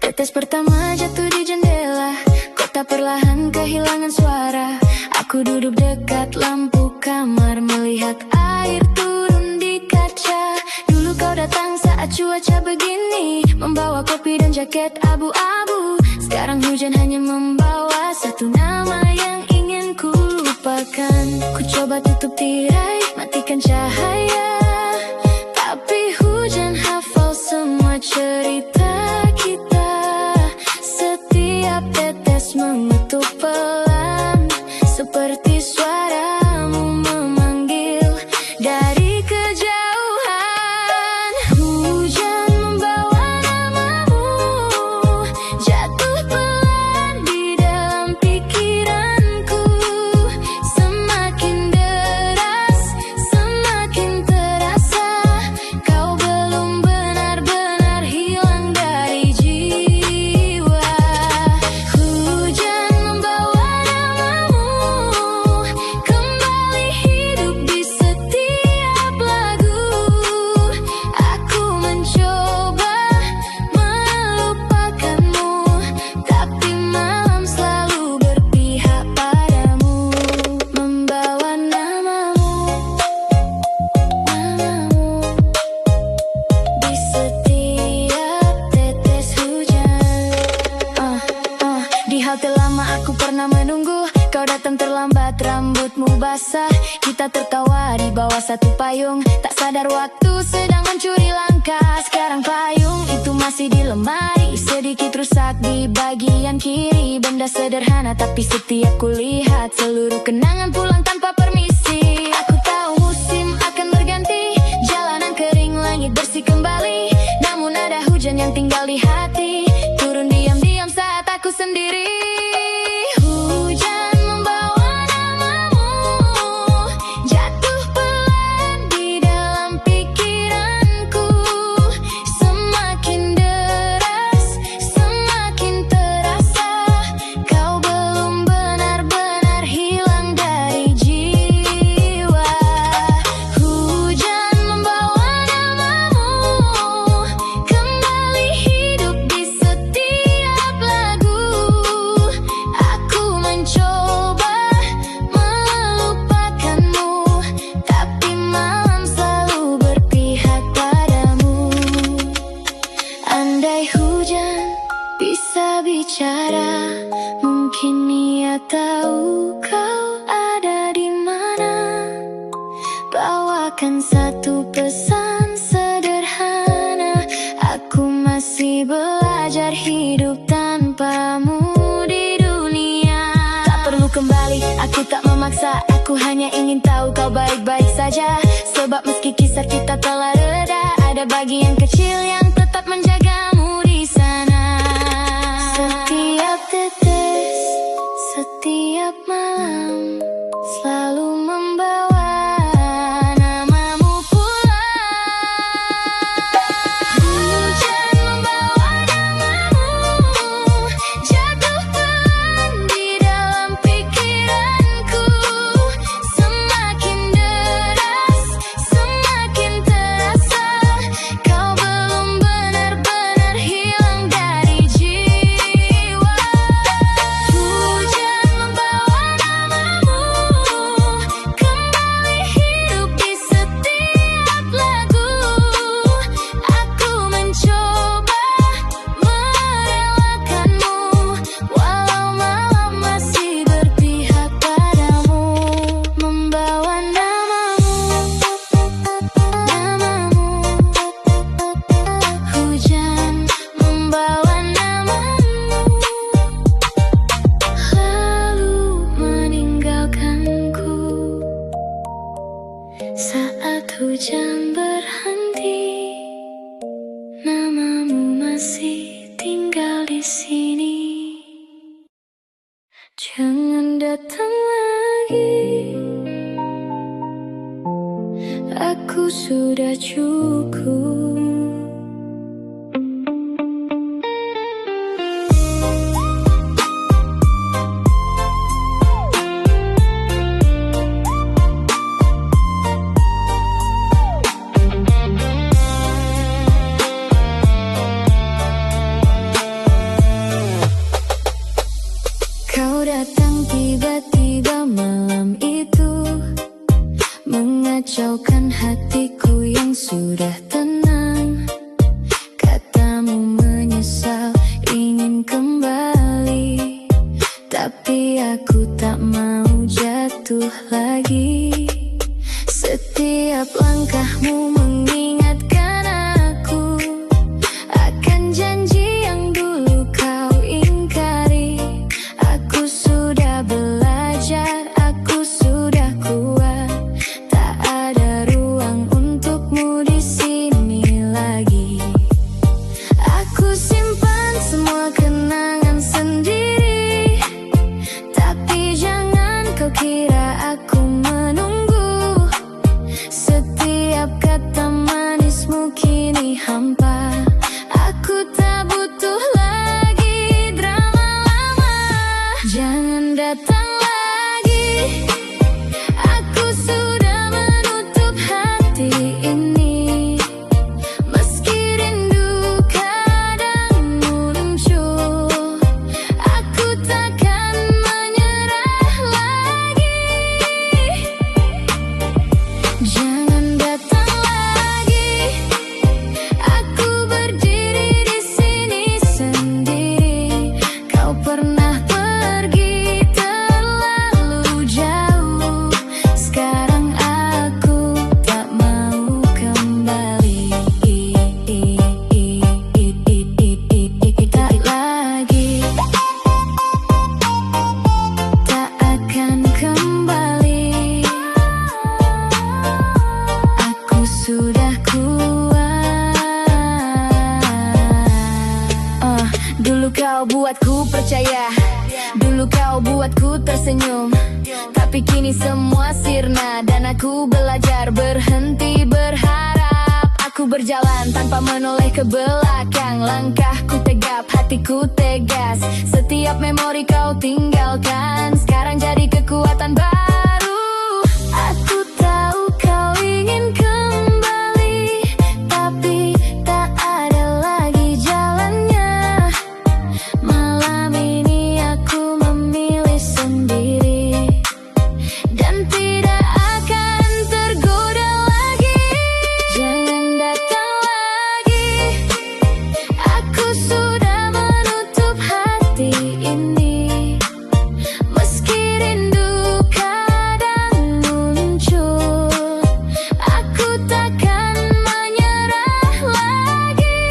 Tetes pertama jatuh di jendela, kota perlahan kehilangan suara. Aku duduk dekat lampu kamar, melihat air turun di kaca. Dulu kau datang saat cuaca begini, membawa kopi dan jaket abu-abu. Sekarang hujan hanya membawa satu nama yang ingin ku lupakan. Ku coba tutup tirai, matikan cahaya, tapi hujan hafal semua cerita kita. Setiap tetes mengetuk pelan, seperti suaramu memanggil dari kejauhan. Hujan membawa namamu, jatuh pelan di dalam pikiranku. Semakin deras, semakin terasa, kau belum benar-benar hilang dari jiwa. Hujan membawa namamu, kembali hidup di setiap lagu. Aku mencoba melupakanmu, tapi malam selalu berpihak padamu. Membawa namamu, di setiap tetes hujan. Di halte lama aku pernah menunggu, kau datang terlambat, rambutmu basah. Kita tertawa di bawah satu payung, tak sadar waktu sedang mencuri langkah. Sekarang payung itu masih di lemari, sedikit rusak di bagian kiri. Benda sederhana tapi setiap kulihat, seluruh kenangan pulang tanpa permisi. Aku tahu musim akan berganti, jalanan kering, langit bersih kembali. Namun ada hujan yang tinggal di hati, turun diam-diam saat aku sendiri. Hujan membawa namamu, jatuh pelan di dalam pikiranku. Semakin deras, semakin terasa, kau belum benar-benar hilang dari jiwa. Hujan membawa namamu, kembali hidup di setiap lagu. Aku mencoba melupakanmu, tapi malam selalu berpihak padamu. Andai hujan bisa bicara, mungkin ia tahu kau ada di mana. Bawakan satu pesan sederhana, aku masih belajar hidup tanpamu di dunia. Tak perlu kembali, aku tak memaksa, aku hanya ingin tahu kau baik-baik saja. Sebab meski kisah kita telah reda, ada bagian kecil yang tetap menjagamu di sana. Setiap tetes, setiap malam, selalu membawa namamu pulang. Hujan membawa namamu, jatuh pelan di dalam pikiranku. Semakin deras, semakin terasa, kau hujan berhenti, namamu masih tinggal di sini. Jangan datang lagi, aku sudah cukup. Kau datang tiba-tiba malam itu, mengacaukan hatiku yang sudah tenang. Katamu menyesal, ingin kembali, tapi aku tak mau jatuh lagi. Setiap langkahmu mengingatkan aku akan janji yang dulu kau ingkari. Aku sudah belajar, aku sudah kuat, tak ada ruang untukmu di sini lagi. Aku simpan semua kenangan sendiri, tapi jangan kau kira aku menunggu. Setiap kata manismu kini hampa, aku tak butuh lagi drama lama. Jangan datang lagi, aku sudah menutup hati ini. Meski rindu kadang muncul, aku takkan menyerah lagi. Jangan datang lagi, aku berdiri di sini sendiri. Kau pernah pergi terlalu jauh, sekarang aku tak mau kembali. Tak lagi, tak akan kembali. Aku sudah kuat. Dulu kau buatku percaya, dulu kau buatku tersenyum, tapi kini semua sirna dan aku belajar berhenti berharap. Aku berjalan tanpa menoleh ke belakang, langkahku tegap, hatiku tegas. Setiap memori kau tinggalkan, sekarang jadi kekuatan baru. Aku tahu kau ingin kembali, tapi tak ada lagi jalannya. Malam ini aku memilih sendiri, dan tidak akan tergoda lagi. Jangan datang lagi, aku sudah menutup hati ini. Meski rindu kadang muncul, aku takkan menyerah lagi.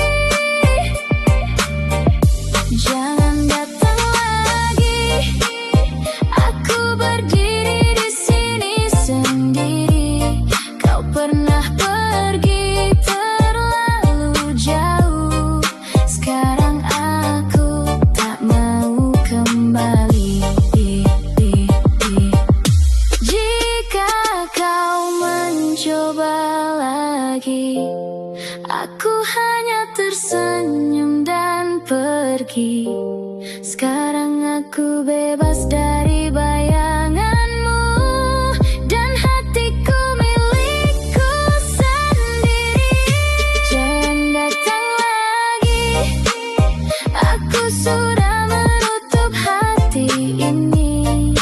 Jangan datang lagi, aku berdiri di sini sendiri. Kau pernah pergi terlalu jauh, sekarang aku tak mau kembali. Jika kau mencoba lagi, aku hanya tersenyum dan pergi. Sekarang aku bebas dari bayanganmu, dan hatiku milikku sendiri. Jangan datang lagi, aku sudah menutup hati ini.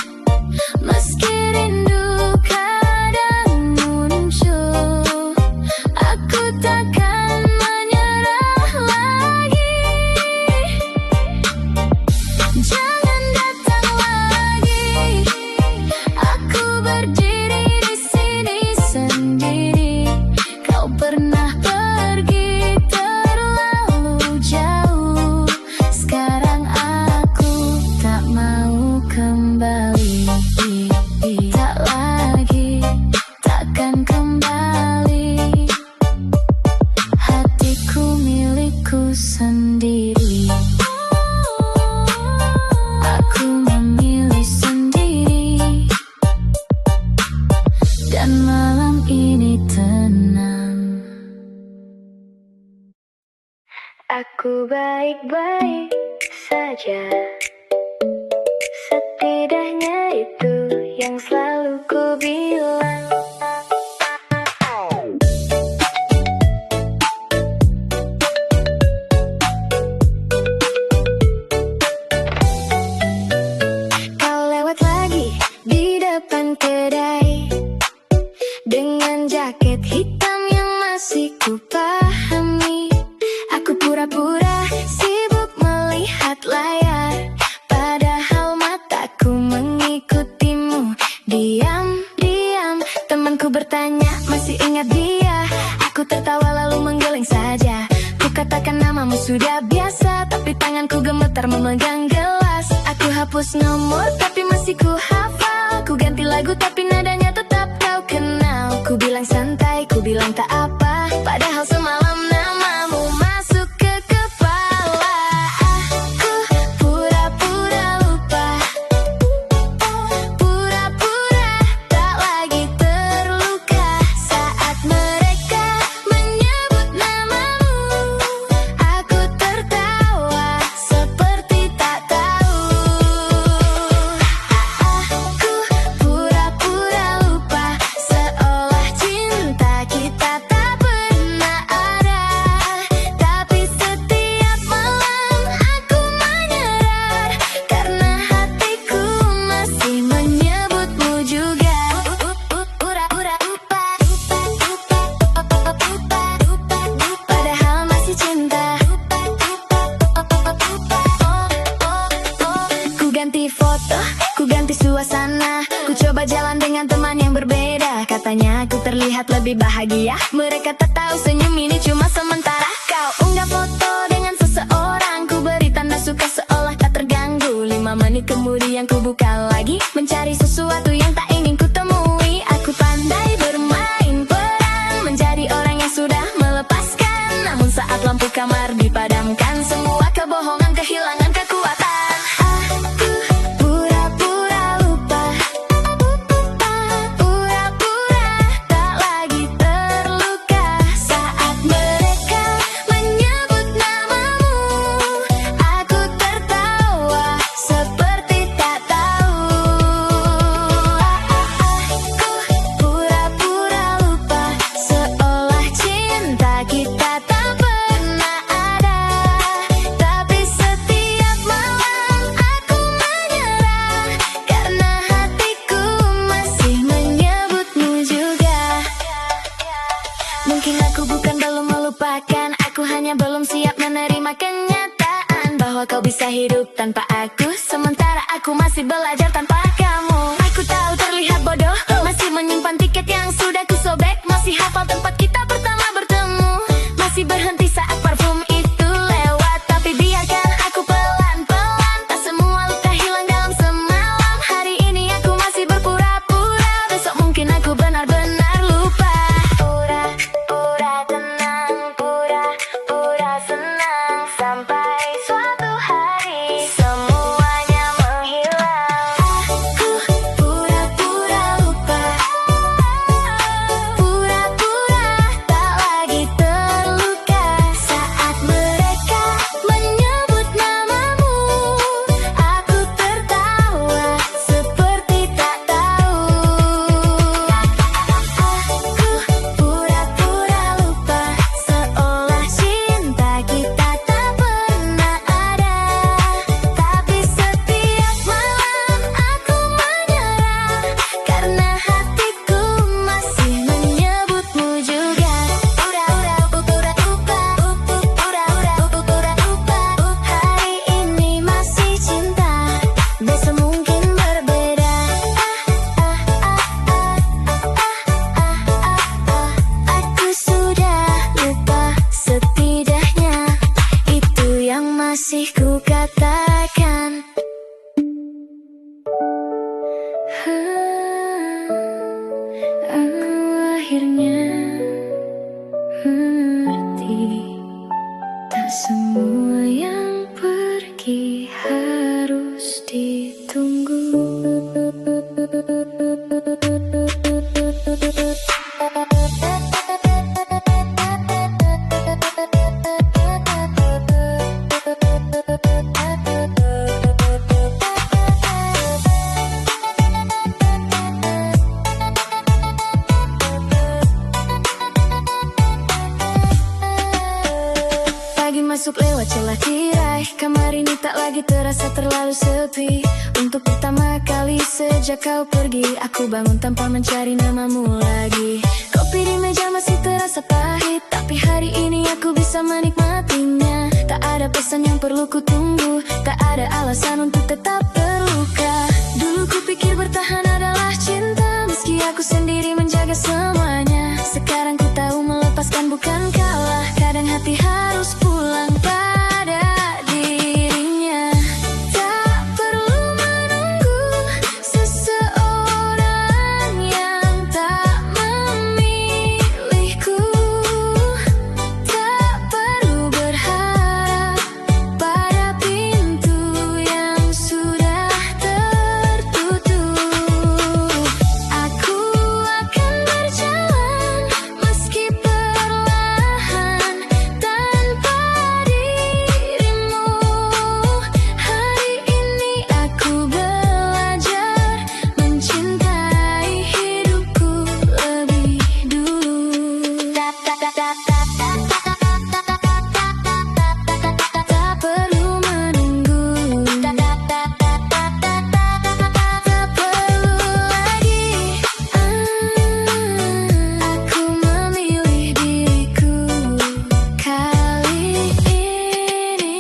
Meski rindu kadang muncul, aku takkan menyerah lagi. Jangan datang lagi, Aku baik-baik saja. Setidaknya itu yang selalu ku bilang. Kau lewat lagi di depan kedai dengan jaket hitam yang masih ku pahami. Aku pura-pura sibuk melihat layar, padahal mataku mengikutimu. Diam-diam temanku bertanya, masih ingat dia? Aku tertawa lalu menggeleng saja. Ku katakan namamu sudah biasa, tapi tanganku gemetar memegang gelas. Aku hapus nomor tapi masih ku hafal. Ku ganti lagu tapi nadanya tetap kau kenal. Ku bilang santai, ku bilang tak apa, padahal semalam namamu masuk ke kepala. Aku pura-pura lupa, pura-pura tak lagi terluka saat mereka menyebut namamu. Aku tertawa seperti tak tahu. Aku pura-pura lupa, seolah cinta kita tak pernah ada. Tapi setiap malam aku menyerah, karena hatiku masih menyebutmu juga. Pura-pura lupa, padahal masih cinta. Ku ganti foto, ku ganti suasana. Ku coba jalan dengan teman yang berbeda. Katanya aku terlihat lebih bahagia. Mereka tak tahu senyum ini cuma sementara. Kau unggah foto dengan seseorang, ku beri tanda suka seolah tak terganggu. 5 menit kemudian ku buka lagi, mencari sesuatu yang tak ingin ku temui. Aku pandai bermain peran, menjadi orang yang sudah melepaskan. Namun saat lampu kamar dipadamkan, semua kebohongan kehilangan kekuatan. Aku pura-pura lupa, pura-pura tak lagi terluka saat mereka menyebut namamu. Aku tertawa seperti tak tahu. Aku pura-pura lupa, seolah cinta kita tak pernah ada. Tapi setiap malam aku menyerah, karena hatiku masih menyebutmu juga. Mungkin aku bukan belum melupakan, aku hanya belum siap menerima kenyataan bahwa kau bisa hidup tanpa aku, sementara aku masih belajar tanpa kamu. Aku tahu terlihat bodoh, masih menyimpan tiket yang sudah kusobek, masih hafal tempat kita pertama bertemu, masih berhenti saat parfum itu lewat. Tapi biarkan aku pelan-pelan, tak semua luka hilang dalam semalam. Hari ini aku masih berpura-pura, besok mungkin aku benar-benar lupa. Pura-pura tenang, pura-pura senang, sampai suatu hari semuanya menghilang. Aku pura-pura lupa, pura-pura tak lagi terluka saat mereka menyebut namamu. Aku tertawa seperti tak tahu. Aku pura-pura lupa, seolah cinta kita tak pernah ada. Tapi setiap malam aku menyerah, karena hatiku masih menyebutmu juga. Pura-pura lupa, pura-pura lupa. Hari ini masih cinta, besok mungkin berbeda. Aku sudah lupa, setidaknya itu yang masih ku katakan. Akhirnya mengerti, tak semua yang pergi harus ditunggu. lagi terasa terlalu sepi. Untuk pertama kali sejak kau pergi, aku bangun tanpa mencari namamu lagi. Kopi di meja masih terasa pahit, tapi hari ini aku bisa menikmatinya. Tak ada pesan yang perlu ku tunggu, tak ada alasan untuk tetap terluka. Dulu ku pikir bertahan adalah cinta, meski aku sendiri menjaga semuanya. Sekarang ku tahu melepaskan bukan kalah, kadang hati harus pulang pada dirinya. Tak perlu menunggu seseorang yang tak memilihku. Tak perlu berharap pada pintu yang sudah tertutup. Aku akan berjalan meski perlahan tanpa dirimu. Hari ini aku belajar mencintai hidupku lebih dulu. Tak perlu menunggu, tak perlu lagi. Aku memilih diriku kali ini.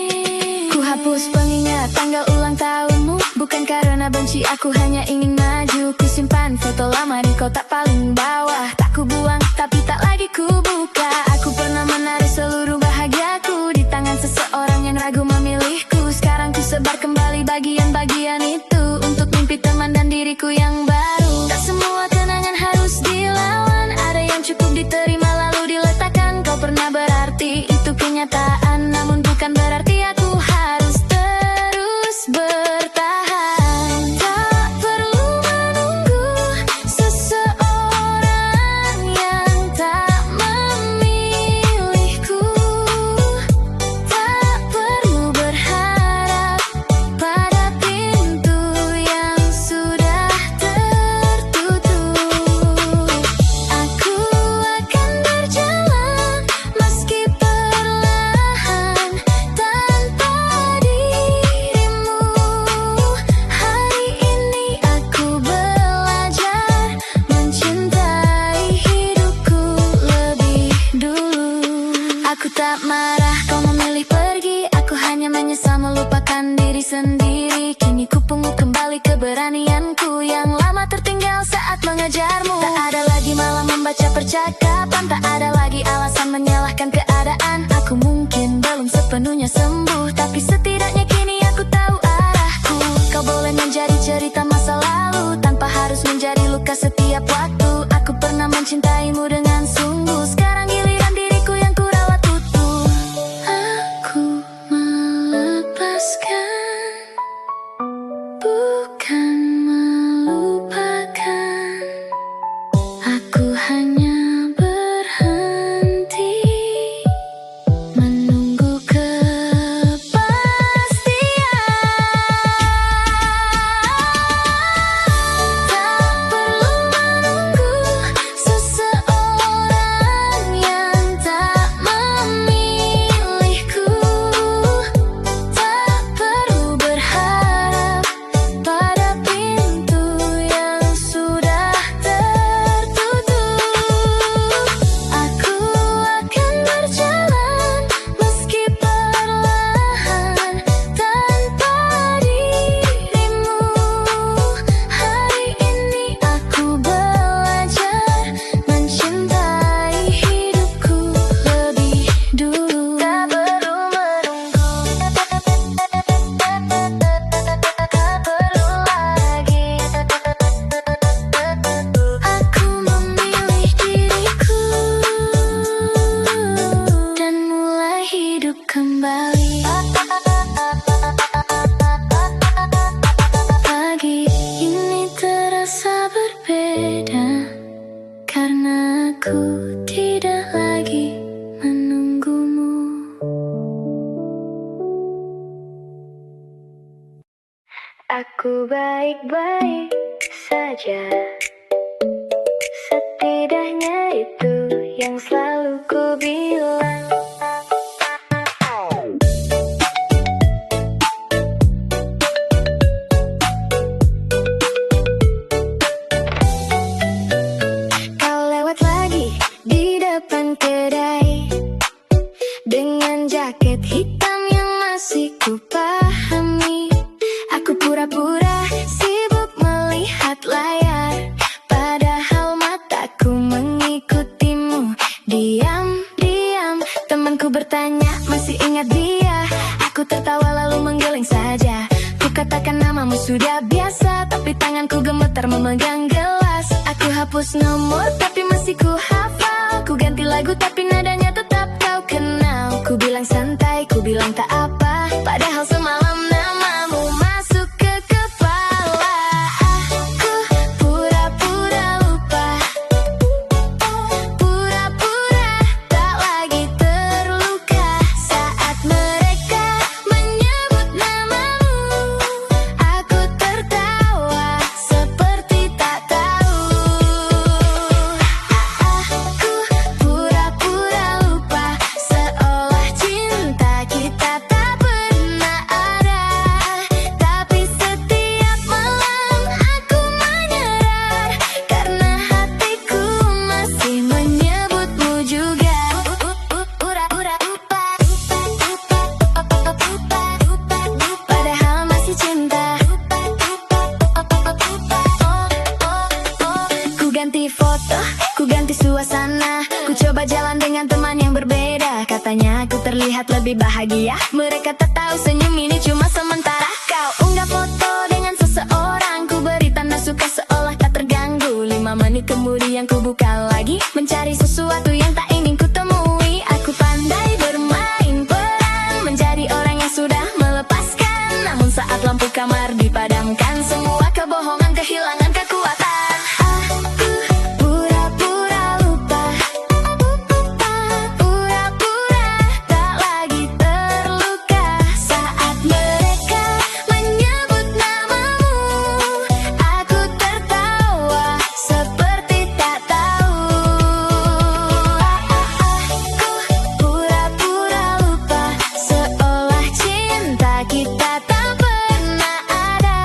Ku hapus pengingat tanggal ulang tahunmu, bukan karena benci, aku hanya ingin maju. Ku simpan foto lama di kotak paling bawah, tak ku buang tapi tak lagi ku buka. Aku pernah menaruh seluruh bahagiaku di tangan seseorang yang ragu memilihku. Sekarang ku sebar kembali bagian-bagian itu untuk mimpi teman dan diriku yang baru. Tak semua kenangan harus dilawan, ada yang cukup diterima lalu diletakkan. Kau pernah berarti itu kenyataan, namun bukan berarti aku harus terus bertahan. Tak perlu menunggu seseorang yang tak memilihku. Tak perlu berharap pada pintu yang sudah tertutup. Aku akan berjalan meski perlahan tanpa dirimu. Hari ini aku belajar mencintai hidupku lebih dulu. Aku tak marah kau memilih pergi, aku hanya menyesal melupakan diri sendiri. Kini ku pungut kembali keberanianku yang lama tertinggal saat mengejarmu. Tak ada lagi malam membaca percakapan, tak ada lagi alasan menyalahkan keadaan. Aku mungkin belum sepenuhnya sembuh, tapi setidaknya kini aku tahu arahku. Kau boleh menjadi cerita masa lalu tanpa harus menjadi luka setiap waktu. Aku pernah mencintaimu dengan sungguh, sekarang giliran diriku yang ku rawat utuh. Aku melepaskan, bukan melupakan. Aku hanya berhenti menunggu kepastian. Tak perlu menunggu seseorang yang tak memilihku. Tak perlu berharap pada pintu yang sudah tertutup. Aku akan berjalan meski perlahan tanpa dirimu. Hari ini aku belajar mencintai hidupku lebih dulu. Tak perlu menunggu, tak perlu lagi. Aku memilih diriku dan mulai hidup kembali. Pagi ini terasa berbeda karena aku tidak lagi menunggumu. Aku baik-baik saja, setidaknya itu yang selalu ku bilang. sudah biasa, tapi tanganku gemetar memegang gelas. Aku hapus nomor tapi masih ku hafal. Ku ganti lagu tapi nadanya tetap kau kenal. Ku bilang santai, ku bilang tak apa, padahal semalam namamu masuk ke kepala. Aku pura-pura lupa, pura-pura tak lagi terluka. Saat mereka menyebut namamu, aku tertawa seperti tak tahu. Aku pura-pura lupa, seolah cinta kita tak pernah ada. Tapi setiap malam aku menyerah, karena hatiku masih menyebutmu juga. Pura-pura lupa, padahal masih cinta. Ku ganti foto, ku ganti suasana, ku coba jalan dengan teman yang berbeda. Katanya aku terlihat lebih bahagia, mereka tak tahu senyum ini cuma sementara. Kau unggah foto dengan seseorang, ku beri tanda suka seolah tak terganggu. 5 menit kemudian ku buka lagi, mencari sesuatu yang tak ingin ku temui. Aku pandai bermain peran, menjadi orang yang sudah melepaskan. Namun saat lampu kamar dipadamkan, semua kebohongan kehilangan kekuatan. Aku pura-pura lupa, pura-pura tak lagi terluka. Saat mereka menyebut namamu, aku tertawa seperti tak tahu. Aku pura-pura lupa, seolah cinta kita tak pernah ada.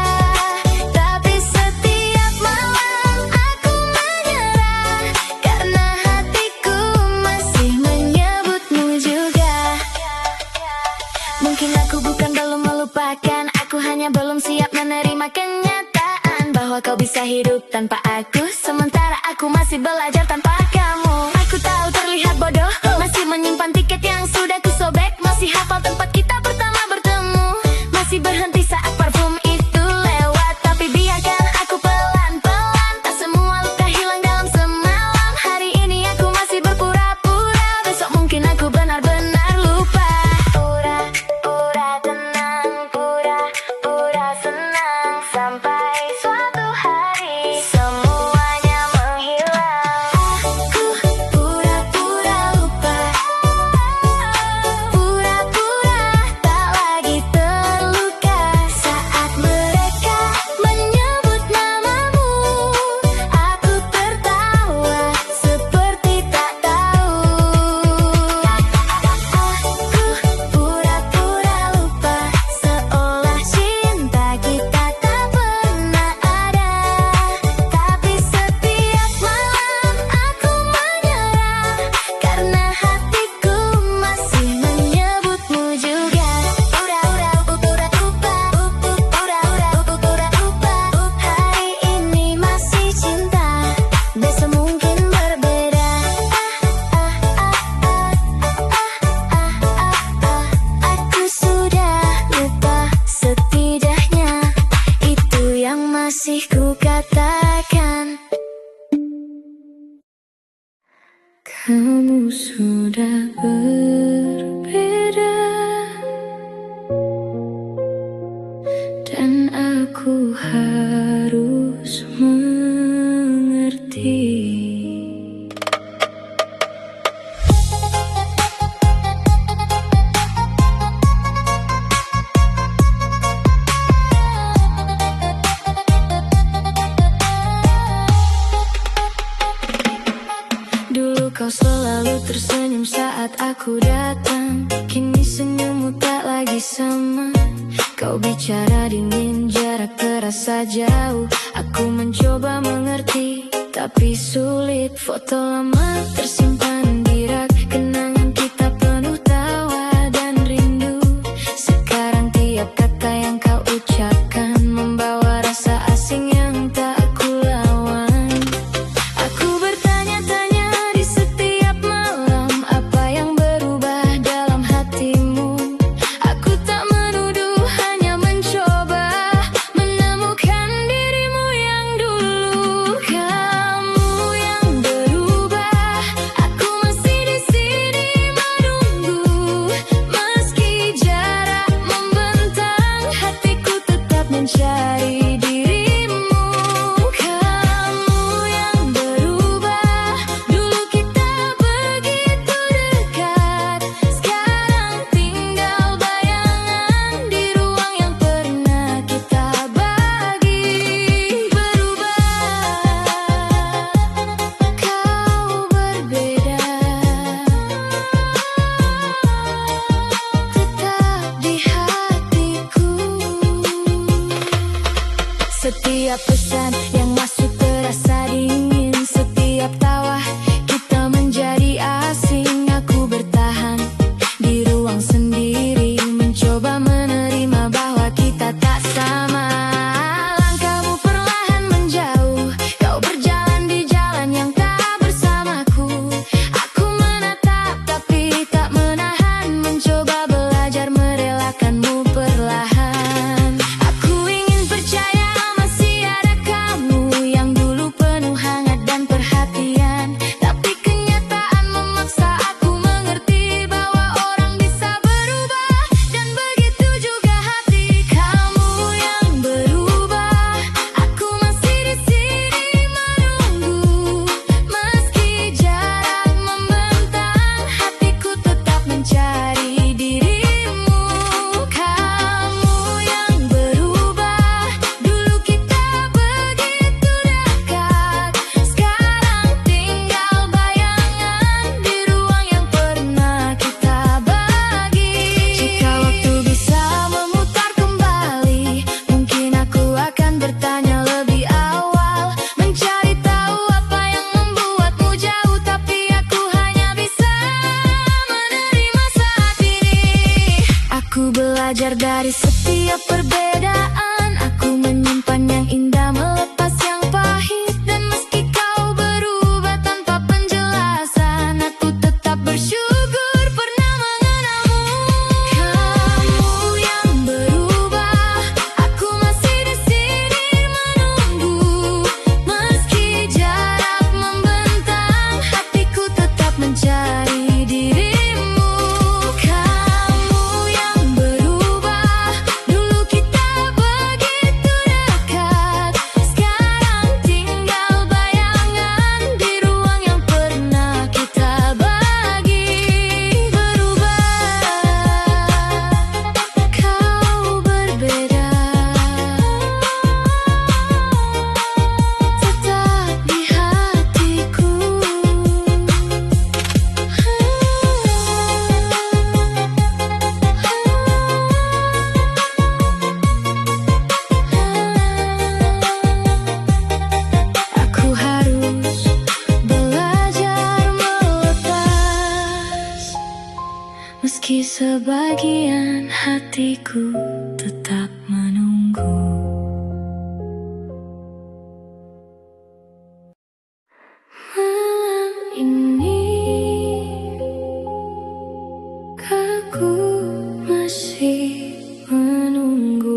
Tapi setiap malam aku menyerah, karena hatiku masih menyebutmu juga. Mungkin aku bukan belum melupakan, aku hanya belum siap menerima kenyataan bahwa kau bisa hidup tanpa aku, sementara aku masih belajar tanpa kamu. Aku tahu terlihat bodoh, masih menyimpan tiket yang sudah kusobek, masih hafal tempat kita pertama bertemu, masih berhenti saat parfum itu lewat. Tapi biarkan aku pelan-pelan, tak semua luka hilang dalam semalam. Hari ini aku masih berpura-pura, besok mungkin aku benar-benar lupa. Pura-pura tenang, pura-pura senang, sampai suatu hari semuanya menghilang. Aku pura-pura lupa, pura-pura tak lagi terluka. Saat mereka menyebut namamu, aku tertawa seperti tak tahu. Aku pura-pura lupa, seolah cinta kita tak pernah ada. Tapi setiap malam aku menyerah, karena hatiku masih menyebutmu juga. Pura-pura lupa, pura-pura lupa. Hari ini masih cinta, besok mungkin berbeda. Aku sudah lupa, setidaknya itu yang masih ku katakan. Kamu sudah berbeda, dan aku harus mengerti. Dulu kau selalu tersenyum saat aku datang, kini senyummu tak lagi sama. Kau bicara dingin, jarak terasa jauh. Aku mencoba mengerti, tapi sulit. Foto lama tersimpan di rak kenangan kita penuh tawa dan rindu. Sekarang tiap kata yang kau ucapkan membawa rasa asing yang tak kulawan. Aku bertanya-tanya di setiap malam, apa yang berubah dalam hatimu. Aku tak menuduh, hanya mencoba belajar dari setiap perbedaan. Aku menyimpan yang indah, melepas yang pahit. Dan meski kau berubah tanpa penjelasan, aku tetap bersyukur pernah mengenalmu. Kamu yang berubah, aku masih di sini menunggu. Meski jarak membentang, hatiku tetap mencari dirimu. Kamu yang berubah, dulu kita begitu dekat. Sekarang tinggal bayangan di ruang yang pernah kita bagi. Berubah, kau berbeda, tetap di hatiku. Aku harus belajar melepas, meski sebagian hatiku tetap menunggu. Malam ini aku masih menunggu.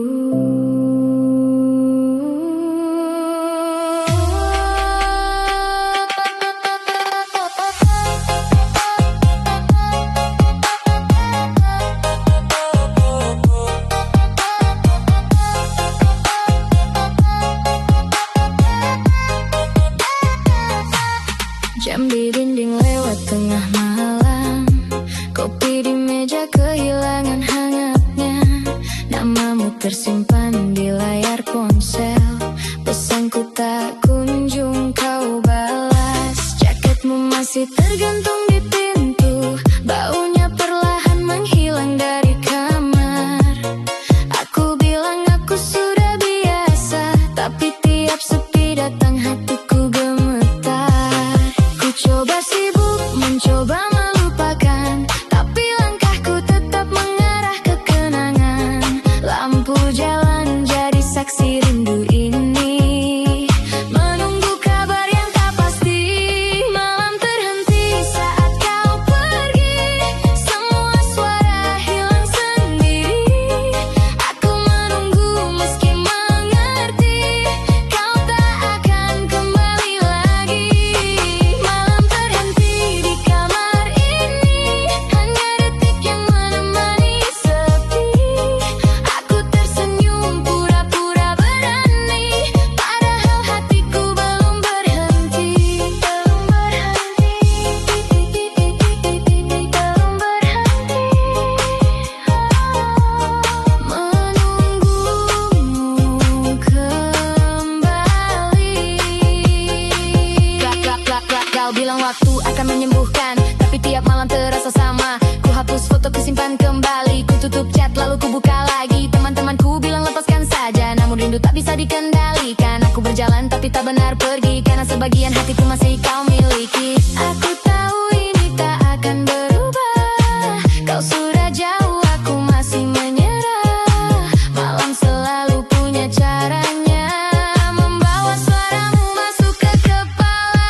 Jam di dinding lewat tengah malam, kopi di meja kehilangan hangatnya. Namamu tersimpan di layar ponsel, pesanku tak kunjung kau balas. Jaketmu masih tergantung di pintu, baunya perlahan menghilang dari kamar. Aku bilang aku sudah biasa, tapi tiap sepi datang hatiku gemetar. Ku coba sibuk mencoba melupakan, tapi langkahku tetap mengarah ke kenangan. Lampu jalan jadi saksi rindu ini, menunggu kabar yang tak pasti. Malam terhenti saat kau pergi, semua suara hilang sendiri. Aku menunggu meski mengerti kau tak akan kembali lagi. Malam terhenti di kamar ini, hanya detik yang menemani sepi. Aku tersenyum pura-pura berani, padahal hatiku belum berhenti. Belum berhenti, belum berhenti. Menunggumu kembali. Kau bilang waktu akan menyembuhkan, tapi tiap malam terasa sama. Ku hapus foto, ku simpan kembali. Ku tutup chat lalu ku buka lagi. Teman-temanku bilang lepaskan saja, namun rindu tak bisa dikendalikan. Aku berjalan tapi tak benar pergi, karena sebagian hatiku masih kau miliki. Aku tahu ini tak akan berubah, kau sudah jauh, aku masih menyerah. Malam selalu punya caranya, membawa suaramu masuk ke kepala.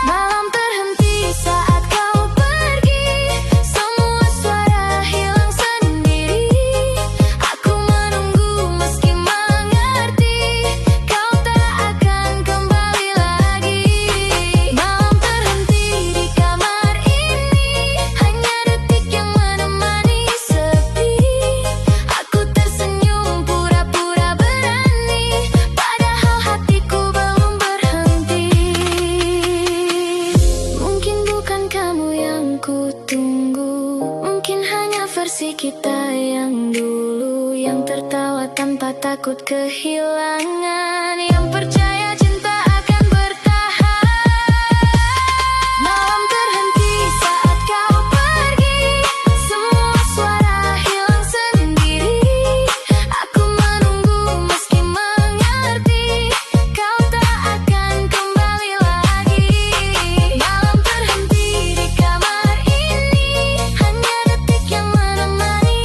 Malam terhenti saat kau pergi, semua suara hilang sendiri. Aku menunggu meski mengerti kau tak akan kembali lagi. Malam terhenti di kamar ini, hanya detik yang menemani sepi. Aku tersenyum pura-pura berani, padahal hatiku belum berhenti. Mungkin bukan kamu yang ku tunggu, mungkin hanya versi kita yang dulu, yang tertawa tanpa takut kehilangan, yang percaya cinta akan bertahan. Malam terhenti saat kau pergi, semua suara hilang sendiri. Aku menunggu meski mengerti kau tak akan kembali lagi. Malam terhenti di kamar ini, hanya detik yang menemani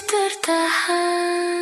tertahan.